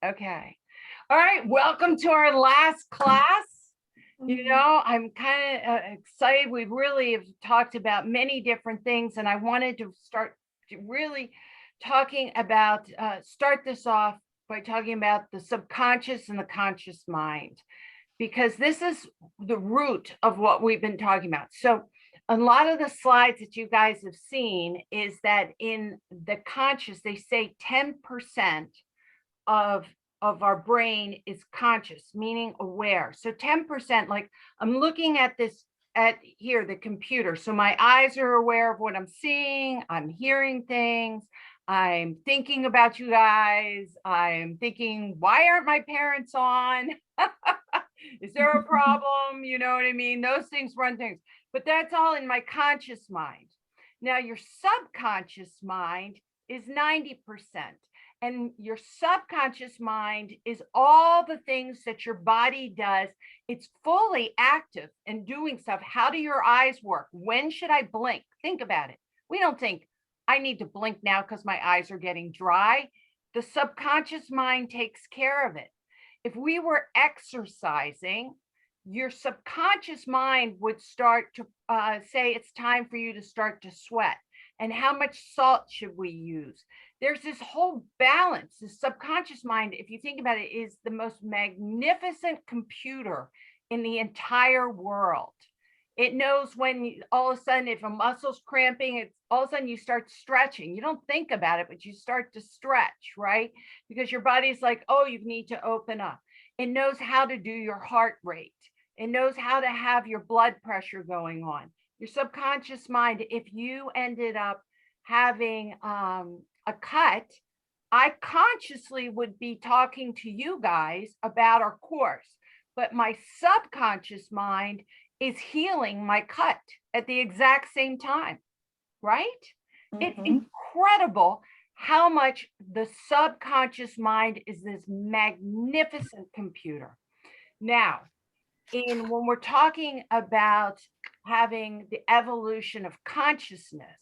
Okay. All right. Welcome to our last class. I'm kind of excited. We really have talked about many different things, and I wanted to start to really start this off by talking about the subconscious and the conscious mind, because this is the root of what we've been talking about. So, a lot of the slides that you guys have seen is that in the conscious, they say 10% of our brain is conscious, meaning aware. So 10%, like I'm looking at this at here, the computer. So my eyes are aware of what I'm seeing, I'm hearing things, I'm thinking about you guys, I'm thinking, why aren't my parents on? Is there a problem? You know what I mean? Those things run things, but that's all in my conscious mind. Now, your subconscious mind is 90%. And your subconscious mind is all the things that your body does. It's fully active and doing stuff. How do your eyes work? When should I blink? Think about it. We don't think I need to blink now because my eyes are getting dry. The subconscious mind takes care of it. If we were exercising, your subconscious mind would start to say it's time for you to start to sweat. And how much salt should we use? There's this whole balance. The subconscious mind, if you think about it, is the most magnificent computer in the entire world. It knows when all of a sudden, if a muscle's cramping, it's all of a sudden you start stretching. You don't think about it, but you start to stretch, right? Because your body's like, oh, you need to open up. It knows how to do your heart rate. It knows how to have your blood pressure going on. Your subconscious mind, if you ended up having a cut, I consciously would be talking to you guys about our course, but my subconscious mind is healing my cut at the exact same time, right? It's incredible how much the subconscious mind is this magnificent computer. Now, when we're talking about having the evolution of consciousness,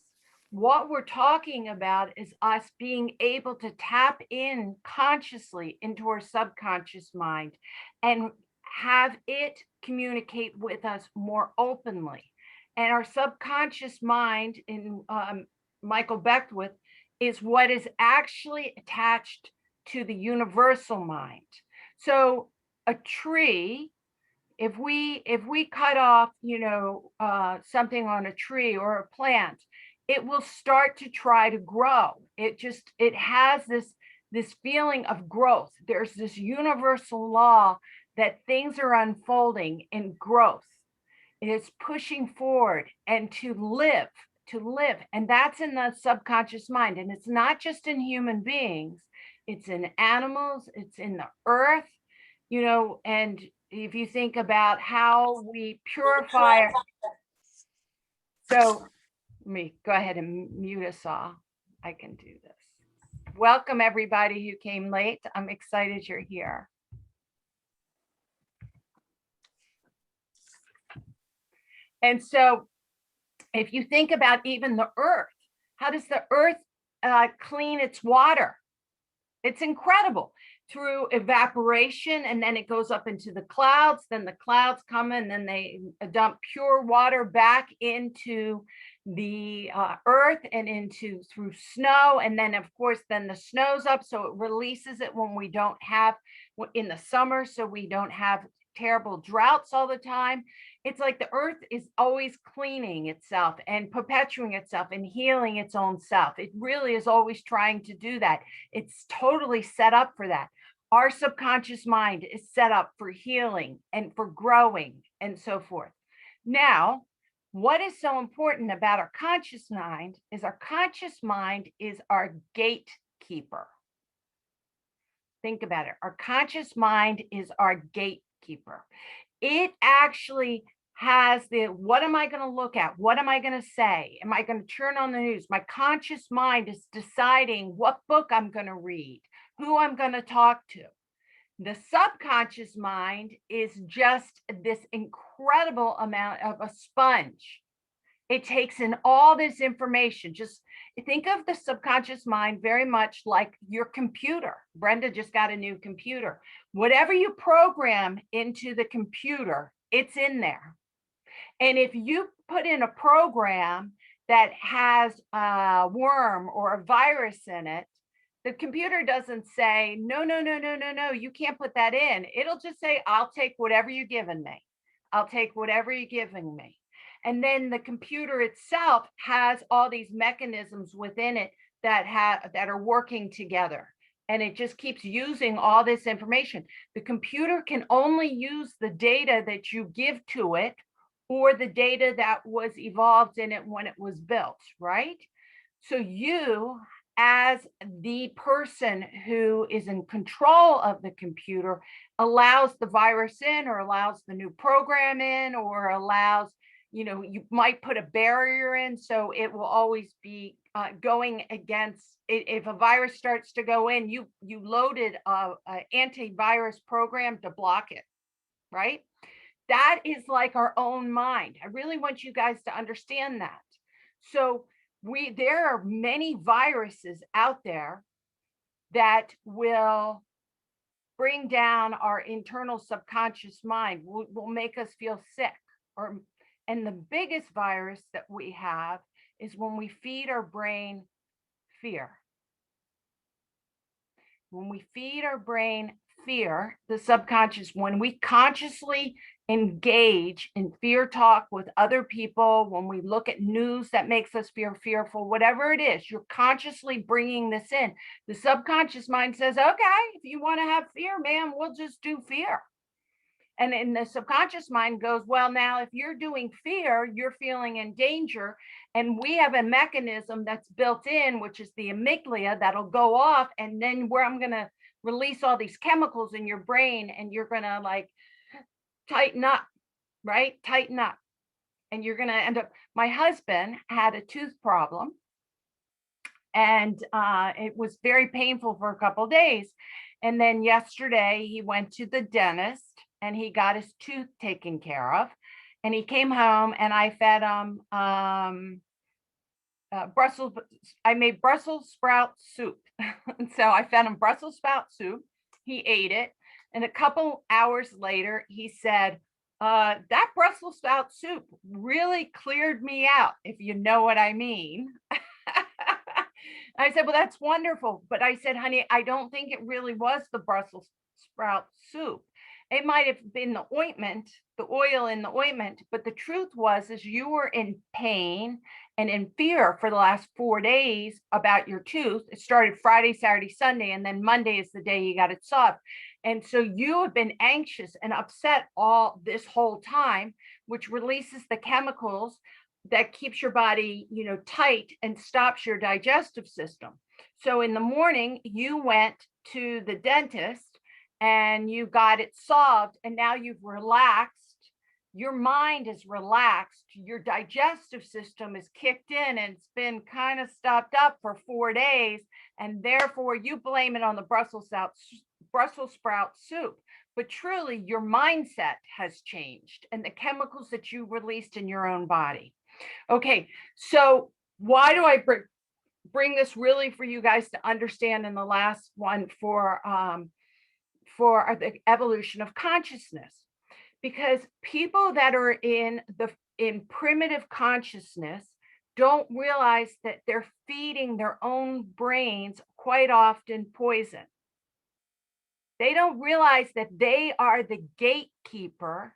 what we're talking about is us being able to tap in consciously into our subconscious mind and have it communicate with us more openly. And our subconscious mind, in Michael Beckwith, is what is actually attached to the universal mind. So a tree, if we cut off, something on a tree or a plant, it will start to try to grow. It has this feeling of growth. There's this universal law that things are unfolding in growth. It is pushing forward and to live. And that's in the subconscious mind. And it's not just in human beings, it's in animals, it's in the earth, and if you think about how we purify. So let me go ahead and mute us all. I can do this. Welcome everybody who came late. I'm excited you're here. And so if you think about even the earth, how does the earth clean its water? It's incredible. Through evaporation, and then it goes up into the clouds, then the clouds come and then they dump pure water back into the earth and into through snow, and then of course then the snow's up, so it releases it when we don't have in the summer, so we don't have terrible droughts all the time. It's like the earth is always cleaning itself and perpetuating itself and healing its own self. It really is always trying to do that. It's totally set up for that. Our subconscious mind is set up for healing and for growing and so forth. Now, what is so important about our conscious mind is our conscious mind is our gatekeeper. Think about it. Our conscious mind is our gatekeeper. It actually has what am I going to look at? What am I going to say? Am I going to turn on the news? My conscious mind is deciding what book I'm going to read, who I'm going to talk to. The subconscious mind is just this incredible amount of a sponge. It takes in all this information. Just think of the subconscious mind very much like your computer. Brenda just got a new computer. Whatever you program into the computer, it's in there. And if you put in a program that has a worm or a virus in it, the computer doesn't say, no, no, no, no, no, no, you can't put that in. It'll just say, I'll take whatever you're giving me. I'll take whatever you're giving me. And then the computer itself has all these mechanisms within it that are working together. And it just keeps using all this information. The computer can only use the data that you give to it, or the data that was evolved in it when it was built, right? So you, as the person who is in control of the computer, allows the virus in, or allows the new program in, or allows, you might put a barrier in, so it will always be going against. If a virus starts to go in, you loaded a antivirus program to block it, right? That is like our own mind. I really want you guys to understand that. So there are many viruses out there that will bring down our internal subconscious mind, will make us feel sick. And the biggest virus that we have is when we feed our brain fear. When we feed our brain fear, the subconscious, when we consciously engage in fear talk with other people, when we look at news that makes us feel fearful, whatever it is, you're consciously bringing this in. The subconscious mind says, okay, if you want to have fear, man, we'll just do fear. And then the subconscious mind goes, well, now if you're doing fear, you're feeling in danger. And we have a mechanism that's built in, which is the amygdala, that'll go off. And then where I'm going to release all these chemicals in your brain, and you're going to like tighten up, right? Tighten up. And you're going to end up, my husband had a tooth problem, and it was very painful for a couple of days. And then yesterday he went to the dentist and he got his tooth taken care of. And he came home and I fed him I made Brussels sprout soup. And so I fed him Brussels sprout soup. He ate it. And a couple hours later, he said, that Brussels sprout soup really cleared me out, if you know what I mean. I said, well, that's wonderful. But I said, honey, I don't think it really was the Brussels sprout soup. It might have been the ointment, the oil in the ointment. But the truth is you were in pain and in fear for the last 4 days about your tooth. It started Friday, Saturday, Sunday, and then Monday is the day you got it solved. And so you have been anxious and upset all this whole time, which releases the chemicals that keeps your body, tight and stops your digestive system. So in the morning, you went to the dentist and you got it solved, and now you've relaxed. Your mind is relaxed. Your digestive system is kicked in and it's been kind of stopped up for 4 days. And therefore you blame it on the Brussels sprout soup. But truly your mindset has changed and the chemicals that you released in your own body. Okay, so why do I bring this really for you guys to understand in the last one for the evolution of consciousness? Because people that are in primitive consciousness don't realize that they're feeding their own brains quite often poison. They don't realize that they are the gatekeeper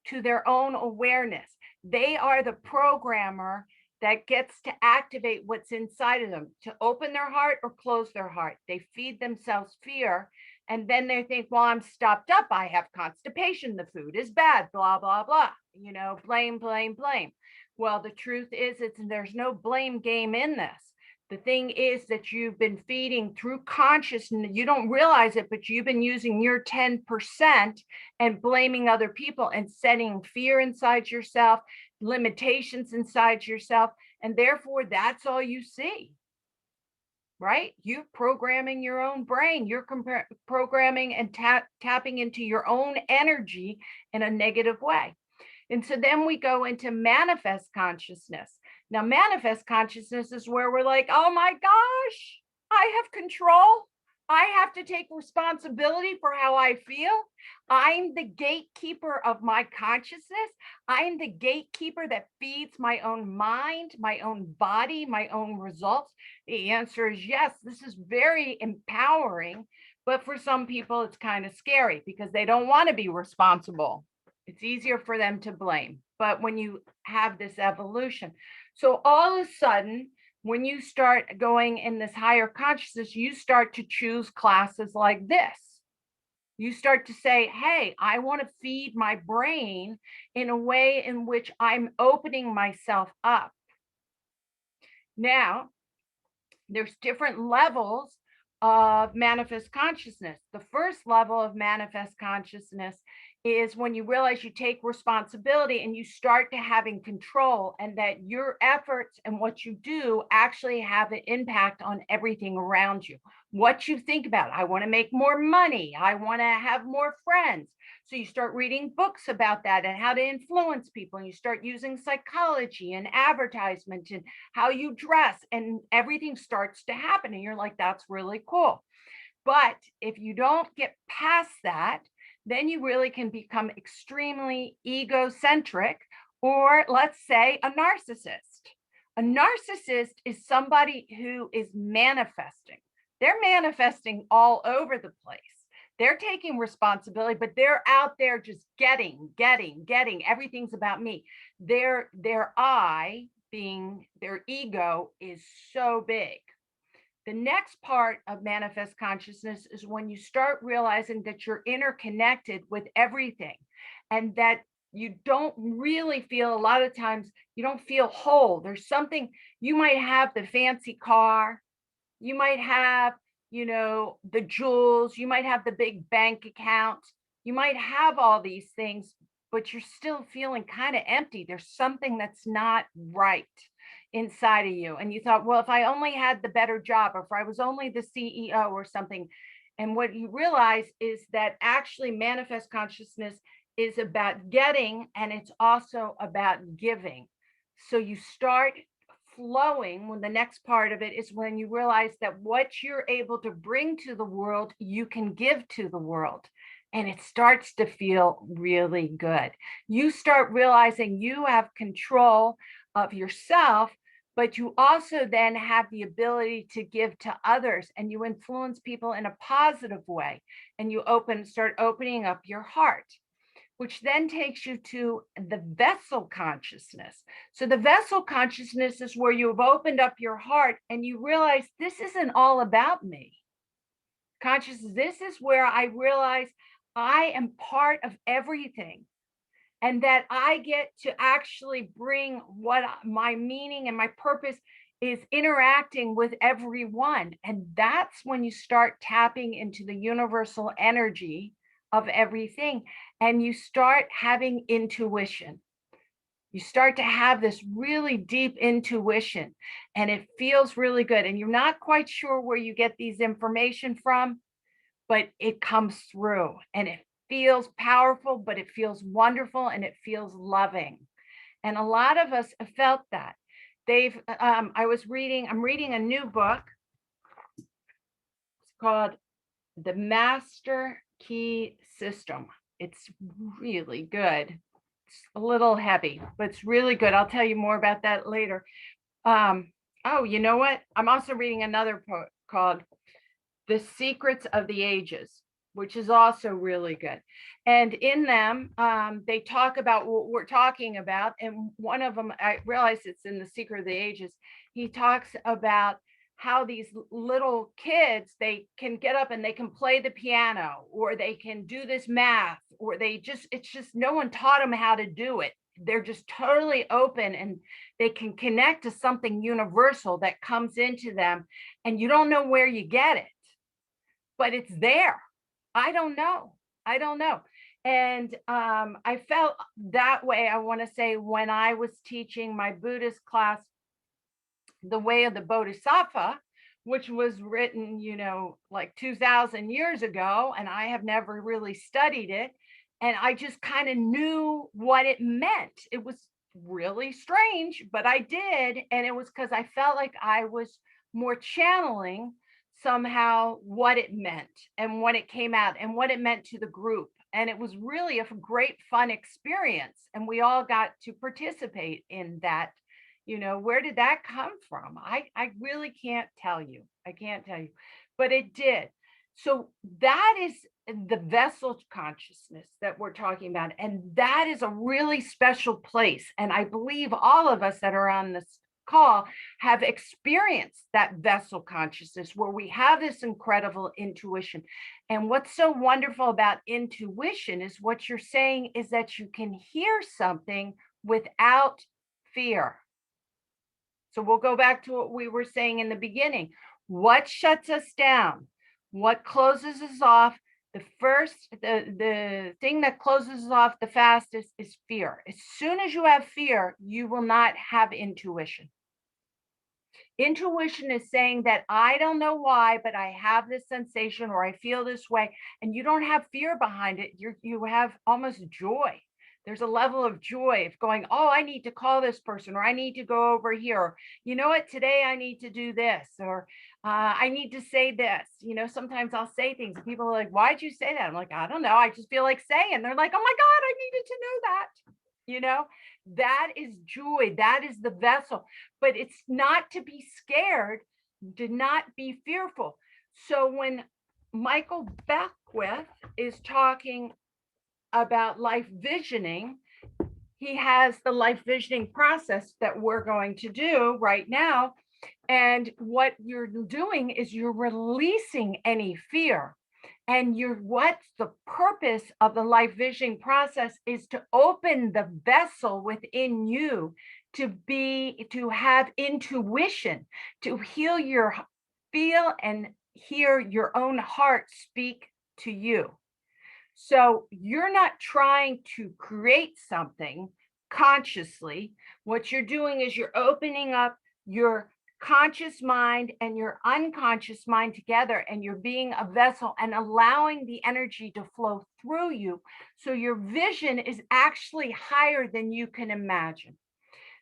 to their own awareness. They are the programmer that gets to activate what's inside of them, to open their heart or close their heart. They feed themselves fear. And then they think, well, I'm stopped up. I have constipation. The food is bad, blah, blah, blah. Blame, blame, blame. Well, the truth is, there's no blame game in this. The thing is that you've been feeding through consciousness. You don't realize it, but you've been using your 10% and blaming other people and setting fear inside yourself, limitations inside yourself. And therefore, that's all you see. Right? You're programming your own brain. You're programming and tapping into your own energy in a negative way. And so then we go into manifest consciousness. Now, manifest consciousness is where we're like, oh my gosh, I have control. I have to take responsibility for how I feel. I'm the gatekeeper of my consciousness. I'm the gatekeeper that feeds my own mind, my own body, my own results. The answer is yes. This is very empowering, but for some people, it's kind of scary because they don't want to be responsible. It's easier for them to blame. But when you have this evolution, so all of a sudden, when you start going in this higher consciousness, you start to choose classes like this. You start to say, hey, I want to feed my brain in a way in which I'm opening myself up. Now, there's different levels of manifest consciousness. The first level of manifest consciousness is when you realize you take responsibility and you start to having control, and that your efforts and what you do actually have an impact on everything around you. What you think about, I want to make more money, I want to have more friends. So you start reading books about that and how to influence people, and you start using psychology and advertisement and how you dress, and everything starts to happen. And you're like, that's really cool. But if you don't get past that, then you really can become extremely egocentric, or let's say a narcissist. A narcissist is somebody who is manifesting. They're manifesting all over the place. They're taking responsibility, but they're out there just getting. Everything's about me. Their I, being their ego, is so big. The next part of manifest consciousness is when you start realizing that you're interconnected with everything, and that you don't really feel, a lot of times, you don't feel whole. There's something, you might have the fancy car, you might have, the jewels, you might have the big bank account, you might have all these things, but you're still feeling kind of empty. There's something that's not right inside of you. And you thought, well, if I only had the better job, or if I was only the CEO or something. And what you realize is that actually manifest consciousness is about getting, and it's also about giving. So you start flowing. When the next part of it is when you realize that what you're able to bring to the world, you can give to the world. And it starts to feel really good. You start realizing you have control of yourself, but you also then have the ability to give to others, and you influence people in a positive way, and you start opening up your heart, which then takes you to the vessel consciousness. So the vessel consciousness is where you've opened up your heart and you realize this isn't all about me. Consciousness, this is where I realize I am part of everything, and that I get to actually bring what my meaning and my purpose is, interacting with everyone. And that's when you start tapping into the universal energy of everything, and you start having intuition. You start to have this really deep intuition, and it feels really good. And you're not quite sure where you get these information from, but it comes through, and it feels powerful, but it feels wonderful, and it feels loving. And a lot of us have felt that. I'm reading a new book. It's called The Master Key System. It's really good. It's a little heavy, but it's really good. I'll tell you more about that later. Oh, you know what? I'm also reading another book called The Secrets of the Ages, which is also really good. And in them, they talk about what we're talking about. And one of them, I realize it's in The Secret of the Ages. He talks about how these little kids, they can get up and they can play the piano, or they can do this math, or it's just no one taught them how to do it. They're just totally open, and they can connect to something universal that comes into them, and you don't know where you get it, but it's there. I don't know. And I felt that way, I want to say, when I was teaching my Buddhist class, The Way of the Bodhisattva, which was written, like 2000 years ago, and I have never really studied it. And I just kind of knew what it meant. It was really strange, but I did. And it was because I felt like I was more channeling somehow what it meant and what it came out and what it meant to the group. And it was really a great fun experience. And we all got to participate in that. Where did that come from? I really can't tell you. I can't tell you, but it did. So that is the vessel consciousness that we're talking about. And that is a really special place. And I believe all of us that are on this call have experienced that vessel consciousness where we have this incredible intuition. And what's so wonderful about intuition is what you're saying is that you can hear something without fear. So we'll go back to what we were saying in the beginning. What shuts us down? What closes us off? The thing that closes us off the fastest is fear. As soon as you have fear, you will not have intuition. Intuition is saying that I don't know why, but I have this sensation or I feel this way, and you don't have fear behind it. You have almost joy. There's a level of joy of going, oh, I need to call this person, or I need to go over here. Or, you know what, today I need to do this, or I need to say this. Sometimes I'll say things and people are like, why'd you say that? I'm like, I don't know. I just feel like saying. They're like, oh my God, I needed to know that. That is joy. That is the vessel. But it's not to be scared. Do not be fearful. So when Michael Beckwith is talking about life visioning, he has the life visioning process that we're going to do right now. And what you're doing is you're releasing any fear. And what's the purpose of the life visioning process is to open the vessel within you to have intuition, to feel and hear your own heart speak to you. So you're not trying to create something consciously. What you're doing is you're opening up your conscious mind and your unconscious mind together, and you're being a vessel and allowing the energy to flow through you. So your vision is actually higher than you can imagine.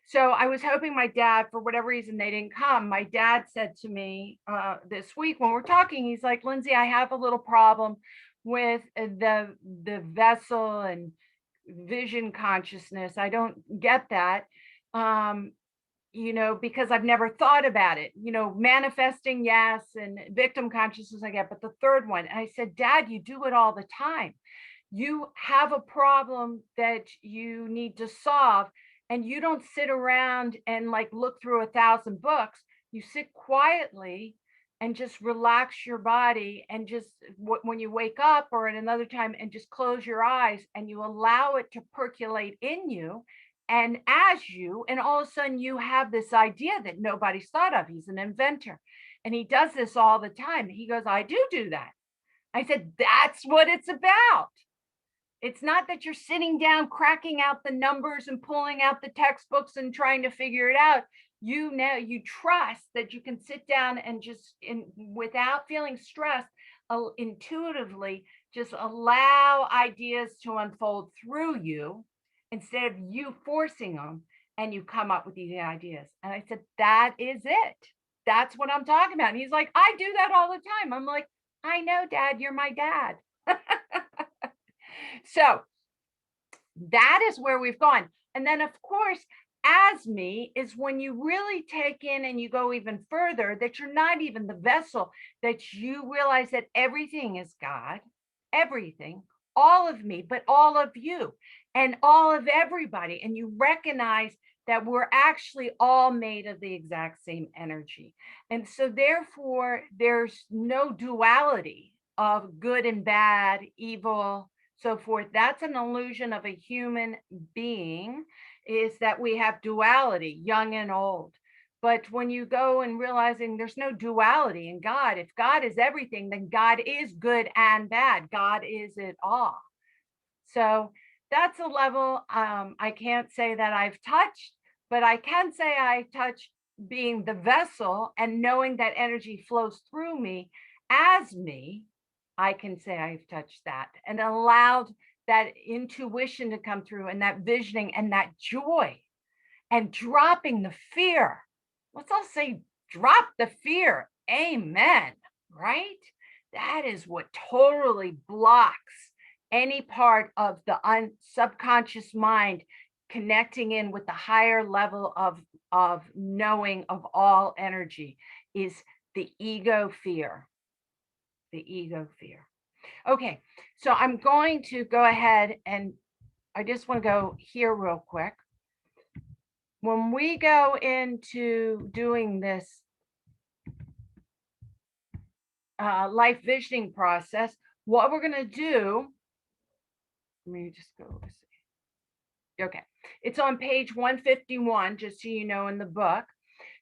So I was hoping my dad, for whatever reason, they didn't come. My dad said to me this week when we're talking, he's like, Lindsay, I have a little problem with the vessel and vision consciousness. I don't get that, because I've never thought about it. Manifesting, yes, and victim consciousness I get, but the third one. And I said, Dad, you do it all the time. You have a problem that you need to solve, and you don't sit around and like look through 1,000 books. You sit quietly and just relax your body, and just when you wake up or at another time, and just close your eyes and you allow it to percolate in you. And and all of a sudden you have this idea that nobody's thought of. He's an inventor and he does this all the time. He goes, I do that. I said, that's what it's about. It's not that you're sitting down, cracking out the numbers and pulling out the textbooks and trying to figure it out. You trust that you can sit down and just without feeling stressed, intuitively just allow ideas to unfold through you instead of you forcing them, and you come up with these ideas. And I said, that is it. That's what I'm talking about. And he's like, I do that all the time. I'm like, I know, Dad, you're my dad. So that is where we've gone. And then, of course, as me is when you really take in and you go even further, that you're not even the vessel, that you realize that everything is God, everything, all of me, but all of you and all of everybody. And you recognize that we're actually all made of the exact same energy. And so therefore, there's no duality of good and bad, evil, so forth. That's an illusion of a human being, is that we have duality, young and old. But when you go and realizing there's no duality in God, if God is everything, then God is good and bad. God is it all. So that's a level I can't say that I've touched, but I can say I touched being the vessel and knowing that energy flows through me as me. I can say I've touched that and allowed that intuition to come through, and that visioning and that joy, and dropping the fear. Let's all say, drop the fear. Amen. Right? That is what totally blocks any part of the subconscious mind connecting in with the higher level of knowing of all energy, is the ego fear. The ego fear. Okay, so I'm going to go ahead, and I just want to go here real quick. When we go into doing this life visioning process, what we're going to do, let me just go see. Okay, it's on page 151, just so you know, in the book.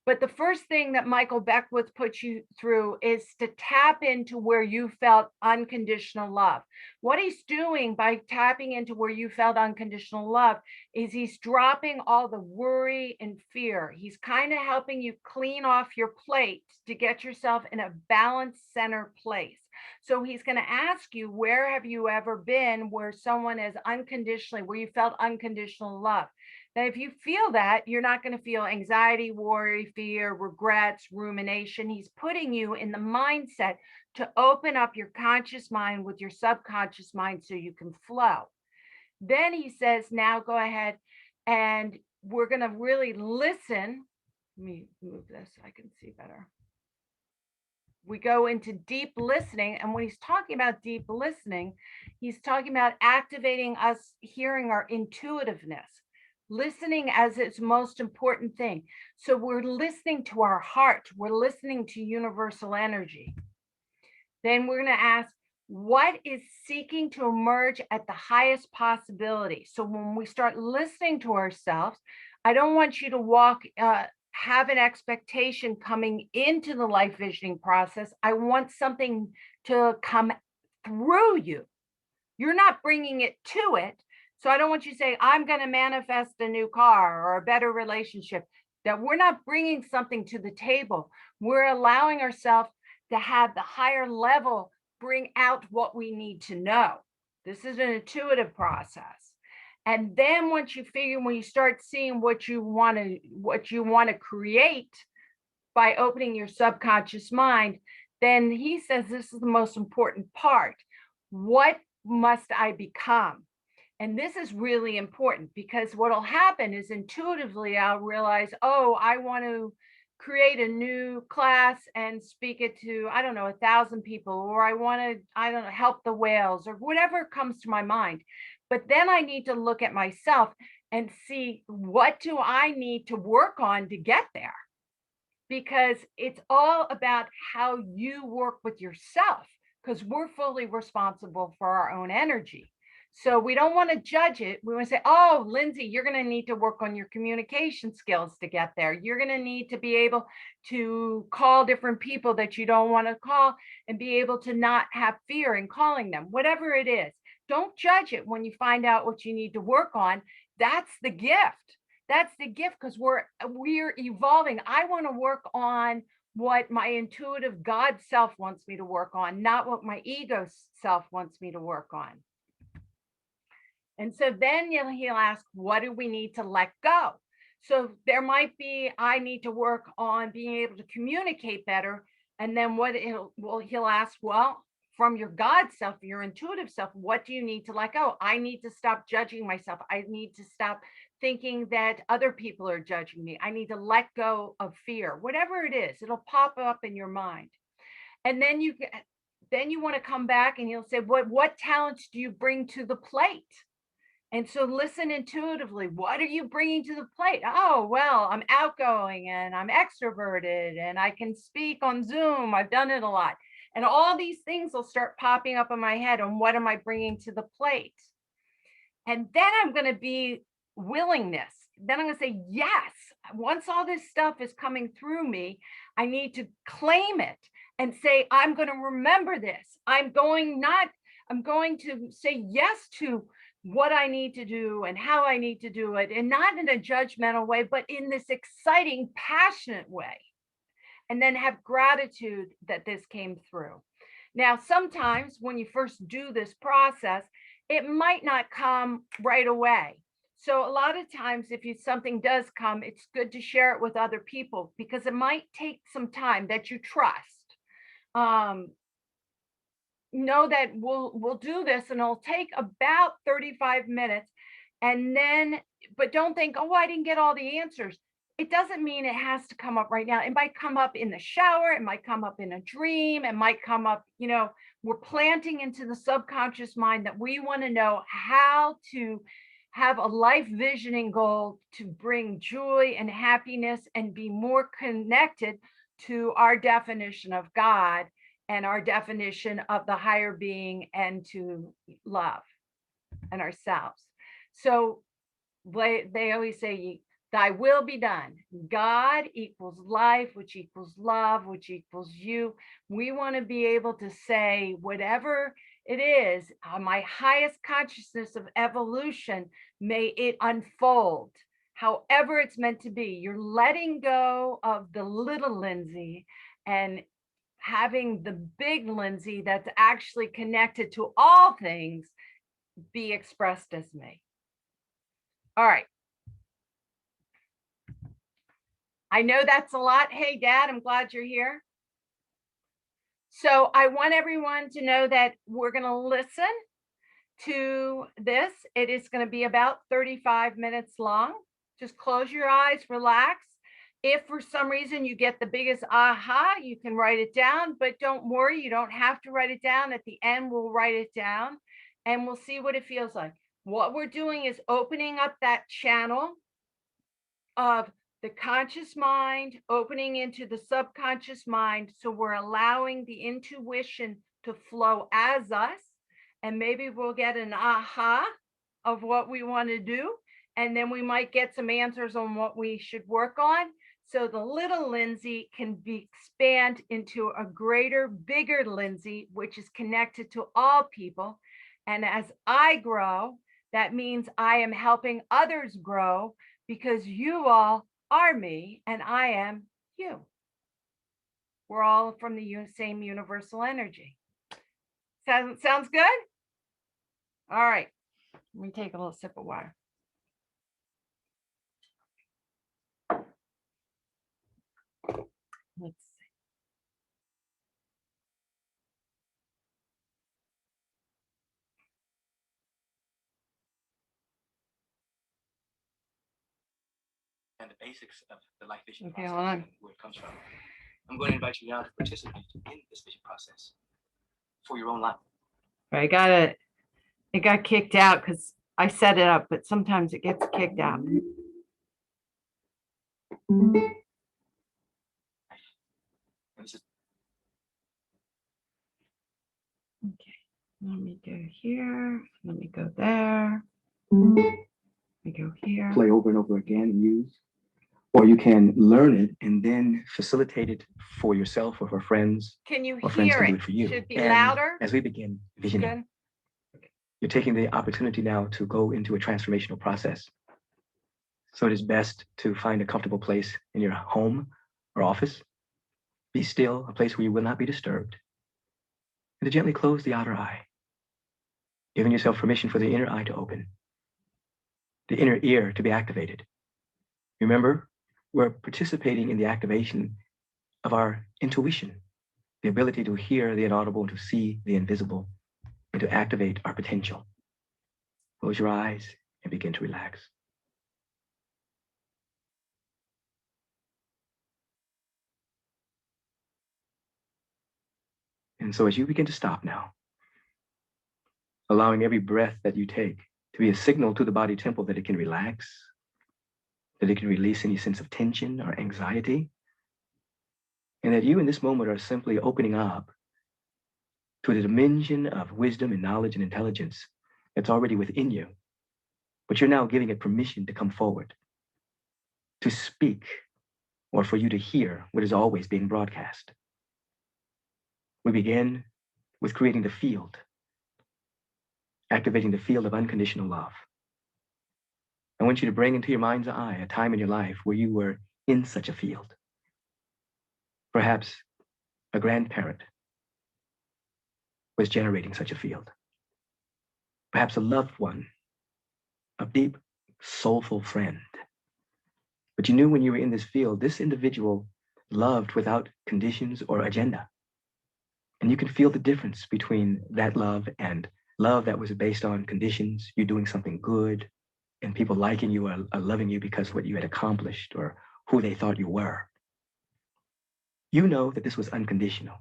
But the first thing that Michael Beckwith puts you through is to tap into where you felt unconditional love. What he's doing by tapping into where you felt unconditional love is he's dropping all the worry and fear. He's kind of helping you clean off your plate to get yourself in a balanced center place. So he's going to ask you, where have you ever been where someone is unconditionally, where you felt unconditional love? Now, if you feel that, you're not going to feel anxiety, worry, fear, regrets, rumination. He's putting you in the mindset to open up your conscious mind with your subconscious mind so you can flow. Then he says, now go ahead and we're going to really listen. Let me move this so I can see better. We go into deep listening. And when he's talking about deep listening, he's talking about activating us, hearing our intuitiveness. Listening as its most important thing. So we're listening to our heart. We're listening to universal energy. Then we're going to ask, what is seeking to emerge at the highest possibility? So when we start listening to ourselves, I don't want you to have an expectation coming into the life visioning process. I want something to come through you. You're not bringing it to it. So I don't want you to say, I'm going to manifest a new car or a better relationship. That we're not bringing something to the table. We're allowing ourselves to have the higher level bring out what we need to know. This is an intuitive process. And then once you figure, when you start seeing what you want to create by opening your subconscious mind, then he says this is the most important part. What must I become? And this is really important, because what'll happen is intuitively I'll realize, oh, I want to create a new class and speak it to, 1,000 people, or I want to, help the whales, or whatever comes to my mind. But then I need to look at myself and see, what do I need to work on to get there? Because it's all about how you work with yourself, because we're fully responsible for our own energy. So we don't want to judge it. We want to say, oh, Lindsay, you're going to need to work on your communication skills to get there. You're going to need to be able to call different people that you don't want to call, and be able to not have fear in calling them, whatever it is. Don't judge it when you find out what you need to work on. That's the gift. That's the gift, because we're evolving. I want to work on what my intuitive God self wants me to work on, not what my ego self wants me to work on. And so then he'll ask, what do we need to let go? So there might be, I need to work on being able to communicate better. And then he'll ask, well, from your God self, your intuitive self, what do you need to let go? I need to stop judging myself. I need to stop thinking that other people are judging me. I need to let go of fear, whatever it is. It'll pop up in your mind. And then you want to come back, and he'll say, what talents do you bring to the plate? And so listen intuitively. What are you bringing to the plate? Oh, well, I'm outgoing and I'm extroverted and I can speak on Zoom. I've done it a lot. And all these things will start popping up in my head on what am I bringing to the plate? And then I'm going to be willingness. Then I'm going to say, yes, once all this stuff is coming through me, I need to claim it and say, I'm going to remember this. I'm going to say yes to what I need to do and how I need to do it, and not in a judgmental way, but in this exciting, passionate way. And then have gratitude that this came through. Now, sometimes when you first do this process, it might not come right away. So a lot of times if something does come, it's good to share it with other people because it might take some time that you trust. Um, know that we'll do this and it'll take about 35 minutes. And then, but don't think, oh, I didn't get all the answers. It doesn't mean it has to come up right now. It might come up in the shower, it might come up in a dream, it might come up, we're planting into the subconscious mind that we want to know how to have a life visioning goal to bring joy and happiness and be more connected to our definition of God and our definition of the higher being and to love and ourselves. So they always say, thy will be done. God equals life, which equals love, which equals you. We want to be able to say whatever it is, my highest consciousness of evolution, may it unfold however it's meant to be. You're letting go of the little Lindsay and having the big Lindsay that's actually connected to all things be expressed as me. All right. I know that's a lot. Hey, Dad, I'm glad you're here. So I want everyone to know that we're going to listen to this. It is going to be about 35 minutes long. Just close your eyes, relax. If for some reason you get the biggest aha, you can write it down, but don't worry, you don't have to write it down. At the end, we'll write it down and we'll see what it feels like. What we're doing is opening up that channel of the conscious mind, opening into the subconscious mind. So we're allowing the intuition to flow as us, and maybe we'll get an aha of what we want to do. And then we might get some answers on what we should work on. So the little Lindsay can be expand into a greater, bigger Lindsay, which is connected to all people. And as I grow, that means I am helping others grow because you all are me and I am you. We're all from the same universal energy. Sounds good? All right. Let me take a little sip of water. Let's see. And the basics of the life vision Okay, process, hold on. where it comes from. I'm going to invite you now to participate in this vision process for your own life. I got it. It got kicked out because I set it up, but sometimes it gets kicked out. Okay, let me go here. Let me go there. Let me go here. Play over and over again and use. Or you can learn it and then facilitate it for yourself or for friends. Can you or friends hear can it? do it for you. Should be And louder. as we begin visioning, Good. you're taking the opportunity now to go into a transformational process. So it is best to find a comfortable place in your home or office. Be still, a place where you will not be disturbed. And to gently close the outer eye, giving yourself permission for the inner eye to open, the inner ear to be activated. Remember, we're participating in the activation of our intuition, the ability to hear the inaudible and to see the invisible, and to activate our potential. Close your eyes and begin to relax. And so as you begin to stop now, allowing every breath that you take to be a signal to the body temple that it can relax, that it can release any sense of tension or anxiety, and that you in this moment are simply opening up to the dimension of wisdom and knowledge and intelligence that's already within you. But you're now giving it permission to come forward, to speak, or for you to hear what is always being broadcast. We begin with creating the field, activating the field of unconditional love. I want you to bring into your mind's eye a time in your life where you were in such a field. Perhaps a grandparent, was generating such a field. Perhaps a loved one, a deep, soulful friend. But you knew when you were in this field, this individual loved without conditions or agenda. And you can feel the difference between that love and love that was based on conditions, you doing something good, and people liking you or loving you because of what you had accomplished or who they thought you were. You know that this was unconditional.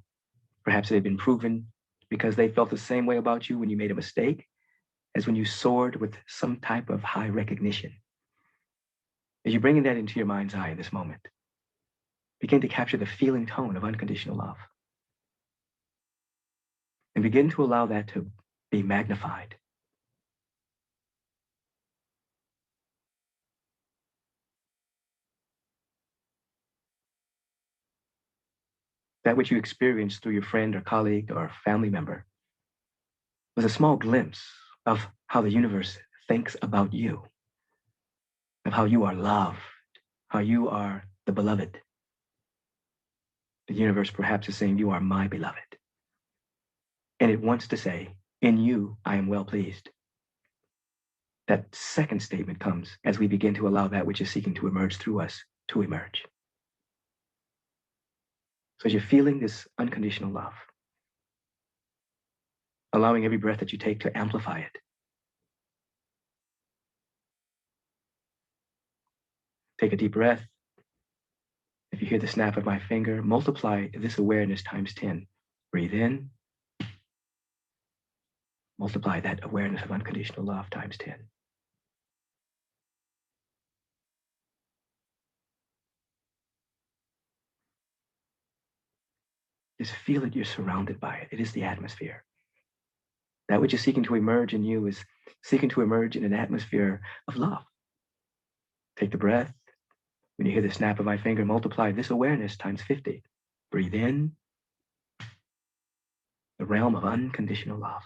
Perhaps it had been proven because they felt the same way about you when you made a mistake as when you soared with some type of high recognition. As you're bringing that into your mind's eye in this moment, begin to capture the feeling tone of unconditional love. And begin to allow that to be magnified. That which you experienced through your friend or colleague or family member was a small glimpse of how the universe thinks about you, of how you are loved, how you are the beloved. The universe perhaps is saying, you are my beloved. And it wants to say, in you, I am well pleased. That second statement comes as we begin to allow that which is seeking to emerge through us to emerge. So as you're feeling this unconditional love, allowing every breath that you take to amplify it, take a deep breath. If you hear the snap of my finger, multiply this awareness times 10. Breathe in. Multiply that awareness of unconditional love times 10. Just feel it. You're surrounded by it. It is the atmosphere. That which is seeking to emerge in you is seeking to emerge in an atmosphere of love. Take the breath. When you hear the snap of my finger, multiply this awareness times 50. Breathe in. The realm of unconditional love,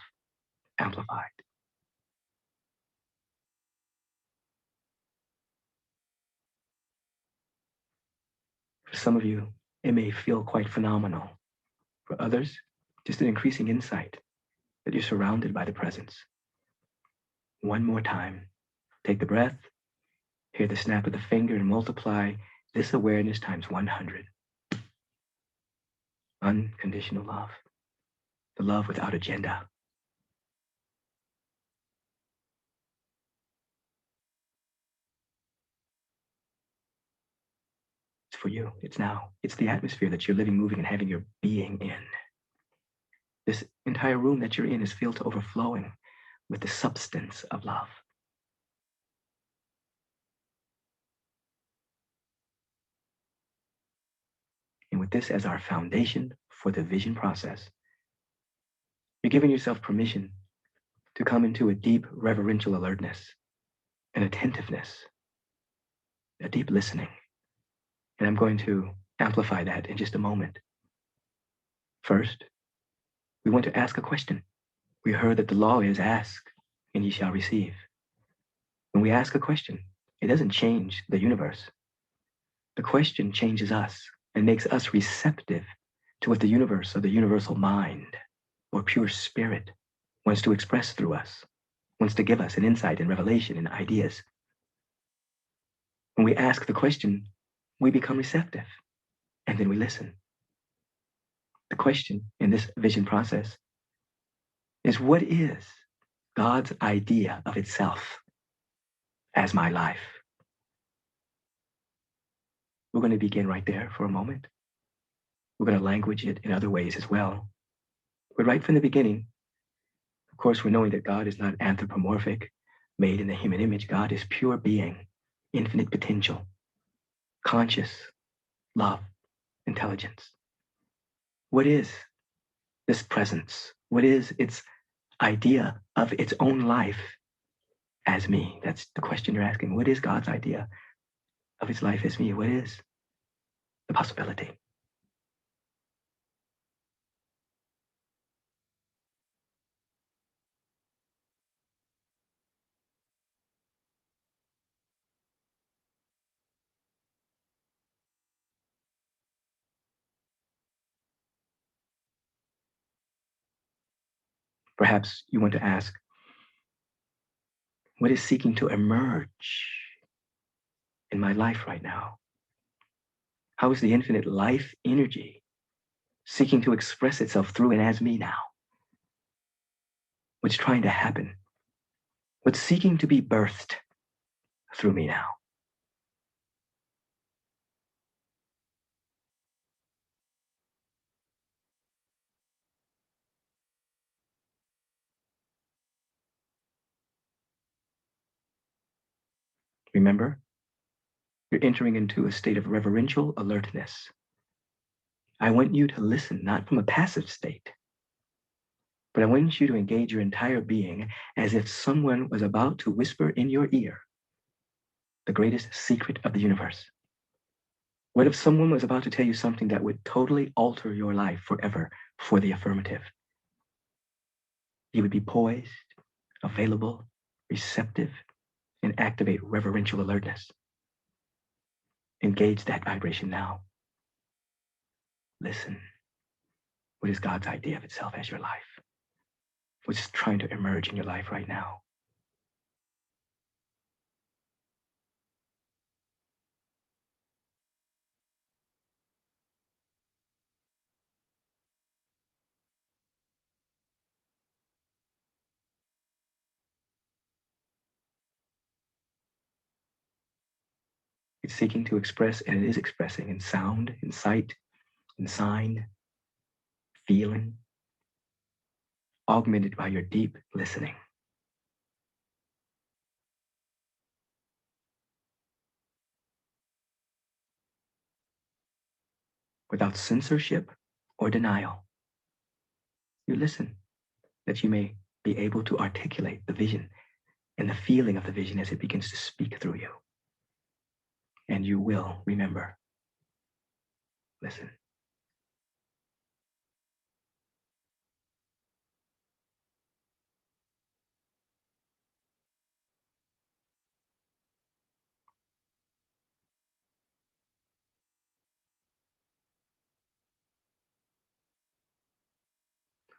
amplified. For some of you, it may feel quite phenomenal. For others, just an increasing insight that you're surrounded by the presence. One more time. Take the breath, hear the snap of the finger, and multiply this awareness times 100. Unconditional love. The love without agenda. It's for you. It's now. It's the atmosphere that you're living, moving, and having your being in. This entire room that you're in is filled to overflowing with the substance of love. And with this as our foundation for the vision process, you're giving yourself permission to come into a deep reverential alertness, an attentiveness, a deep listening. And I'm going to amplify that in just a moment. First, we want to ask a question. We heard that the law is ask and ye shall receive. When we ask a question, it doesn't change the universe. The question changes us and makes us receptive to what the universe or the universal mind or pure spirit wants to express through us, wants to give us an insight and revelation and ideas. When we ask the question, we become receptive and then we listen. The question in this vision process is, what is God's idea of itself as my life? We're going to begin right there for a moment. We're going to language it in other ways as well. But right from the beginning, of course, we're knowing that God is not anthropomorphic, made in the human image. God is pure being, infinite potential, conscious, love, intelligence. What is this presence? What is its idea of its own life as me? That's the question you're asking. What is God's idea of its life as me? What is the possibility? Perhaps you want to ask, what is seeking to emerge in my life right now? How is the infinite life energy seeking to express itself through and as me now? What's trying to happen? What's seeking to be birthed through me now? Remember, you're entering into a state of reverential alertness. I want you to listen, not from a passive state, but I want you to engage your entire being as if someone was about to whisper in your ear the greatest secret of the universe. What if someone was about to tell you something that would totally alter your life forever for the affirmative? You would be poised, available, receptive, and activate reverential alertness. Engage that vibration now. Listen. What is God's idea of itself as your life? What's trying to emerge in your life right now? It's seeking to express, and it is expressing in sound, in sight, in sign, feeling, augmented by your deep listening. Without censorship or denial, you listen that you may be able to articulate the vision and the feeling of the vision as it begins to speak through you. And you will remember. Listen.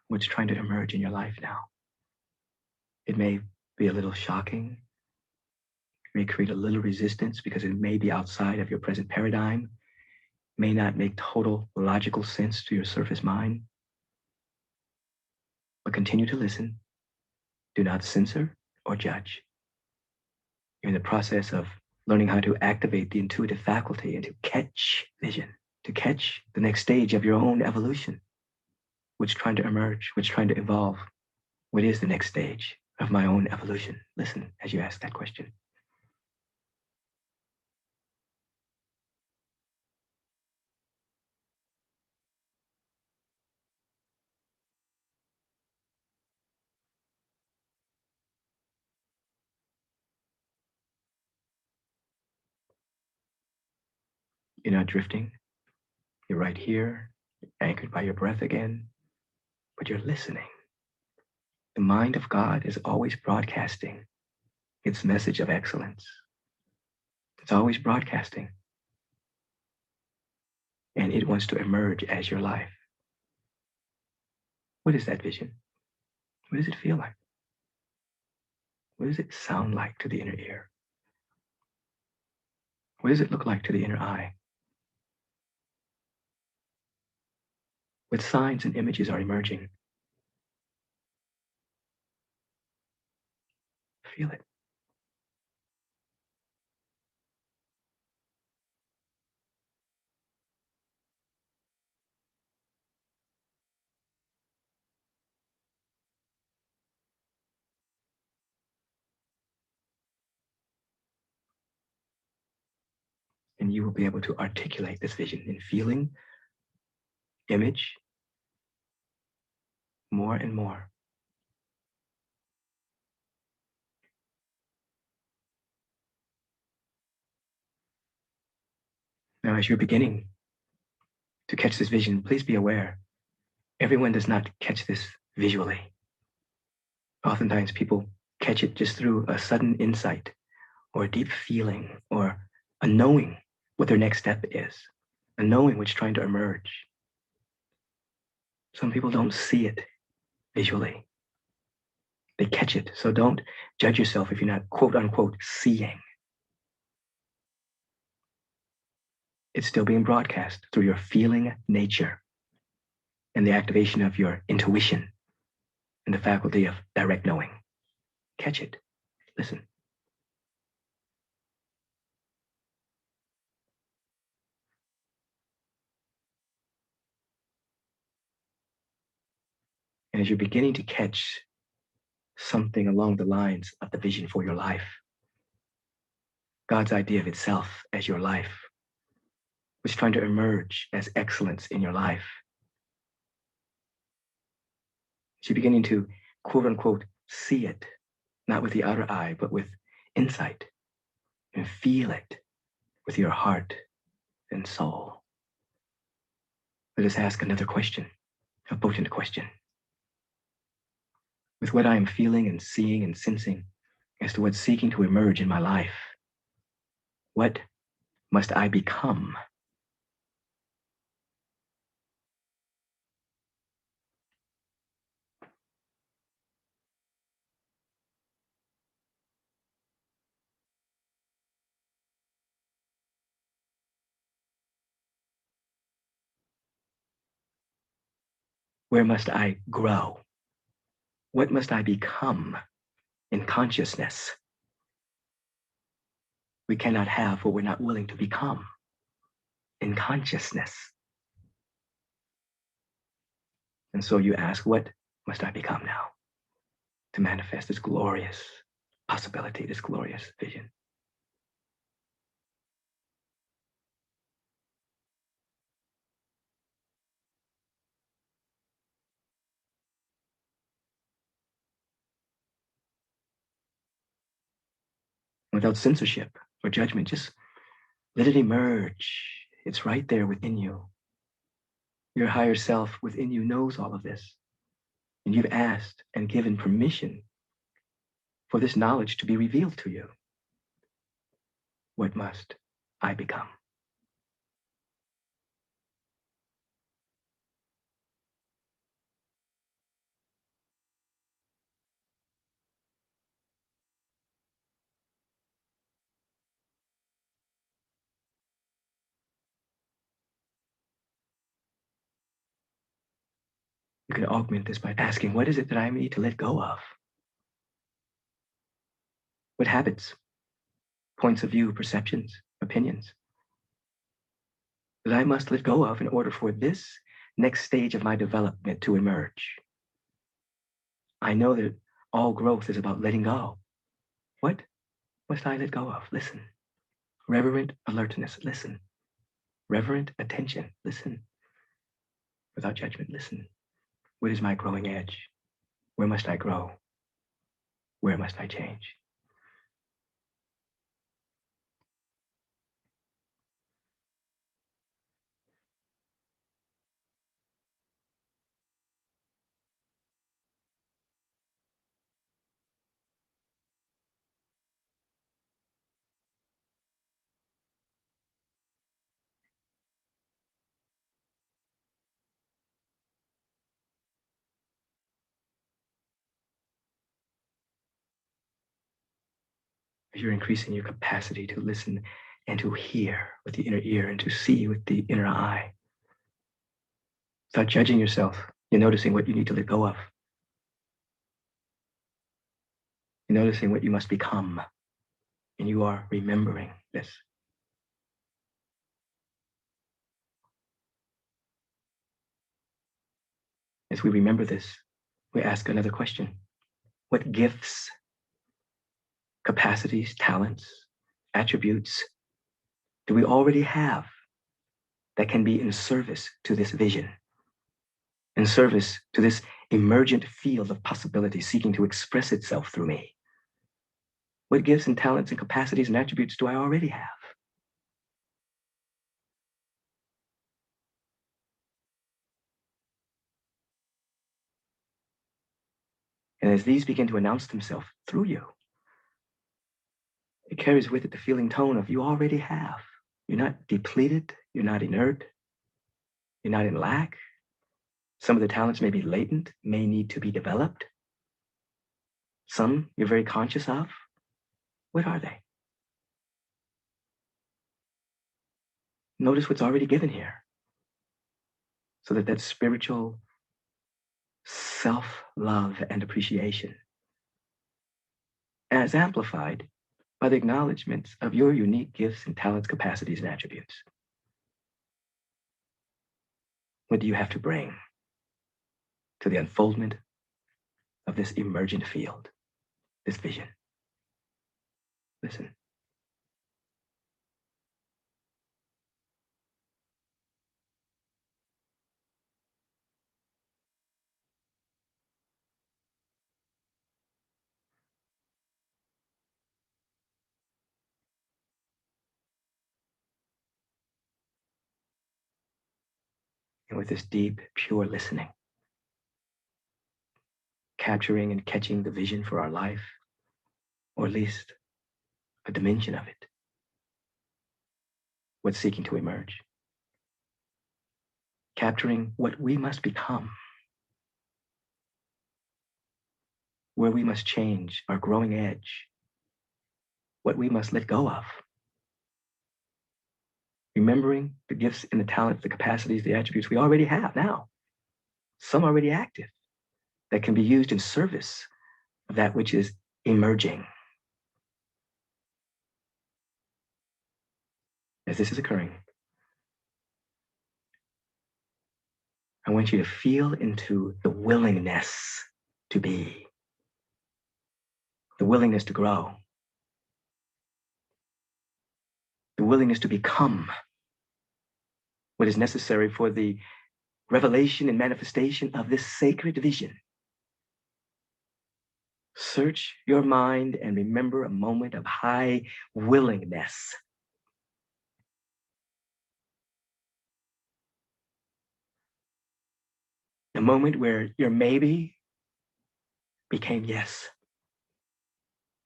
What's trying to emerge in your life now? It may be a little shocking. It may create a little resistance because it may be outside of your present paradigm, may not make total logical sense to your surface mind. But continue to listen. Do not censor or judge. You're in the process of learning how to activate the intuitive faculty and to catch vision, to catch the next stage of your own evolution. What's trying to emerge, what's trying to evolve. What is the next stage of my own evolution? Listen as you ask that question. You're not drifting. You're right here, anchored by your breath again, but you're listening. The mind of God is always broadcasting its message of excellence. It's always broadcasting. And it wants to emerge as your life. What is that vision? What does it feel like? What does it sound like to the inner ear? What does it look like to the inner eye? What signs and images are emerging? Feel it. And you will be able to articulate this vision in feeling, image, more and more. Now, as you're beginning to catch this vision, please be aware, everyone does not catch this visually. Oftentimes people catch it just through a sudden insight or a deep feeling or a knowing what their next step is, a knowing which is trying to emerge. Some people don't see it visually. They catch it. So don't judge yourself if you're not quote unquote seeing. It's still being broadcast through your feeling nature and the activation of your intuition and the faculty of direct knowing. Catch it. Listen. And as you're beginning to catch something along the lines of the vision for your life, God's idea of itself as your life, was trying to emerge as excellence in your life. So you're beginning to quote unquote see it, not with the outer eye, but with insight, and feel it with your heart and soul. Let us ask another question, a potent question. With what I am feeling and seeing and sensing as to what's seeking to emerge in my life, what must I become? Where must I grow? What must I become in consciousness? We cannot have what we're not willing to become in consciousness. And so you ask, what must I become now to manifest this glorious possibility, this glorious vision? Without censorship or judgment, just let it emerge. It's right there within you. Your higher self within you knows all of this. And you've asked and given permission for this knowledge to be revealed to you. What must I become? You can augment this by asking, what is it that I need to let go of? What habits, points of view, perceptions, opinions that I must let go of in order for this next stage of my development to emerge? I know that all growth is about letting go. What must I let go of? Listen. Reverent alertness, listen. Reverent attention, listen. Without judgment, listen. What is my growing edge? Where must I grow? Where must I change? As you're increasing your capacity to listen and to hear with the inner ear and to see with the inner eye, without judging yourself, you're noticing what you need to let go of. You're noticing what you must become, and you are remembering this. As we remember this, we ask another question. What gifts, capacities, talents, attributes do we already have that can be in service to this vision, in service to this emergent field of possibility seeking to express itself through me? What gifts and talents and capacities and attributes do I already have? And as these begin to announce themselves through you, it carries with it the feeling tone of you already have. You're not depleted. You're not inert. You're not in lack. Some of the talents may be latent, may need to be developed. Some you're very conscious of. What are they? Notice what's already given here, so that that spiritual self-love and appreciation as amplified by the acknowledgments of your unique gifts and talents, capacities, and attributes. What do you have to bring to the unfoldment of this emergent field, this vision? Listen. And with this deep, pure listening, capturing and catching the vision for our life, or at least a dimension of it, what's seeking to emerge, capturing what we must become, where we must change our growing edge, what we must let go of, remembering the gifts and the talents, the capacities, the attributes we already have now, some already active, that can be used in service of that which is emerging. As this is occurring, I want you to feel into the willingness to be, the willingness to grow, the willingness to become what is necessary for the revelation and manifestation of this sacred vision. Search your mind and remember a moment of high willingness. A moment where your maybe became yes.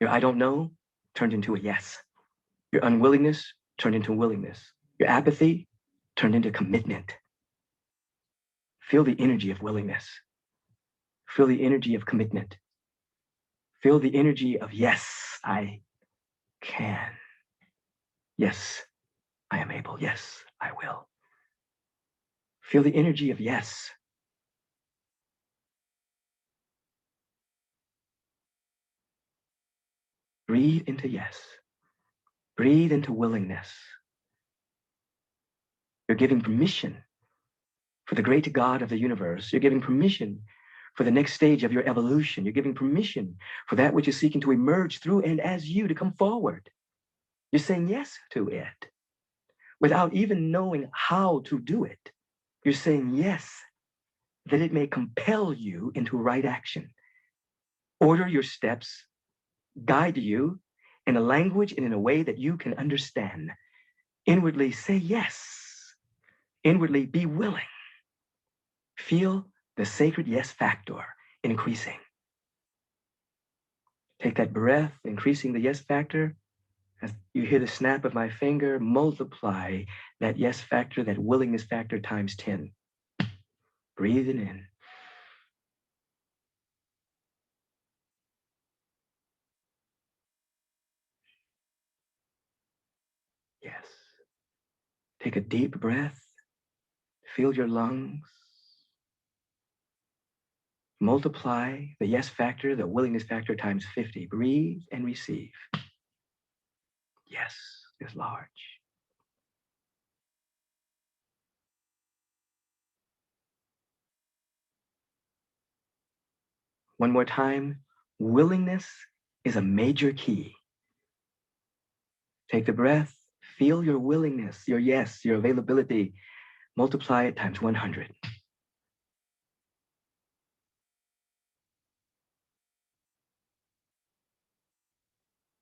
Your I don't know turned into a yes. Your unwillingness turned into willingness. Your apathy turned into commitment. Feel the energy of willingness. Feel the energy of commitment. Feel the energy of yes, I can. Yes, I am able. Yes, I will. Feel the energy of yes. Breathe into yes. Breathe into willingness. You're giving permission for the great God of the universe. You're giving permission for the next stage of your evolution. You're giving permission for that which is seeking to emerge through and as you to come forward. You're saying yes to it without even knowing how to do it. You're saying yes, that it may compel you into right action. Order your steps, guide you in a language and in a way that you can understand. Inwardly say yes. Inwardly be willing. Feel the sacred yes factor increasing. Take that breath, increasing the yes factor. As you hear the snap of my finger, multiply that yes factor, that willingness factor times 10. Breathing in. Yes. Take a deep breath. Feel your lungs. Multiply the yes factor, the willingness factor times 50. Breathe and receive. Yes is large. One more time. Willingness is a major key. Take the breath. Feel your willingness, your yes, your availability. Multiply it times 100.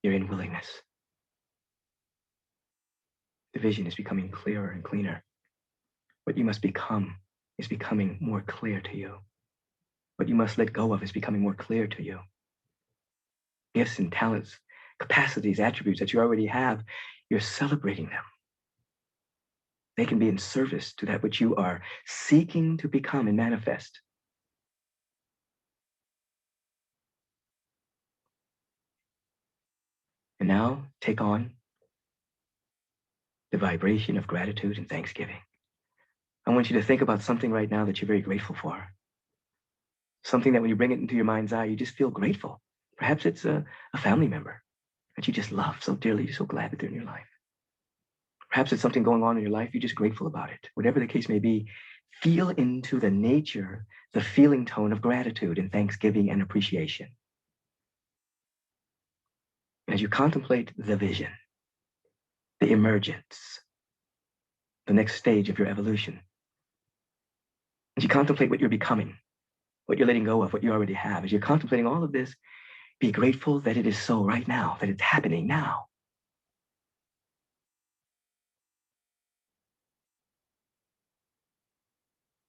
You're in willingness. The vision is becoming clearer and cleaner. What you must become is becoming more clear to you. What you must let go of is becoming more clear to you. Gifts and talents, capacities, attributes that you already have, you're celebrating them. They can be in service to that which you are seeking to become and manifest. And now take on the vibration of gratitude and thanksgiving. I want you to think about something right now that you're very grateful for. Something that when you bring it into your mind's eye, you just feel grateful. Perhaps it's a family member that you just love so dearly. You're so glad that they're in your life. Perhaps it's something going on in your life. You're just grateful about it. Whatever the case may be, feel into the nature, the feeling tone of gratitude and thanksgiving and appreciation. As you contemplate the vision, the emergence, the next stage of your evolution, as you contemplate what you're becoming, what you're letting go of, what you already have, as you're contemplating all of this, be grateful that it is so right now, that it's happening now.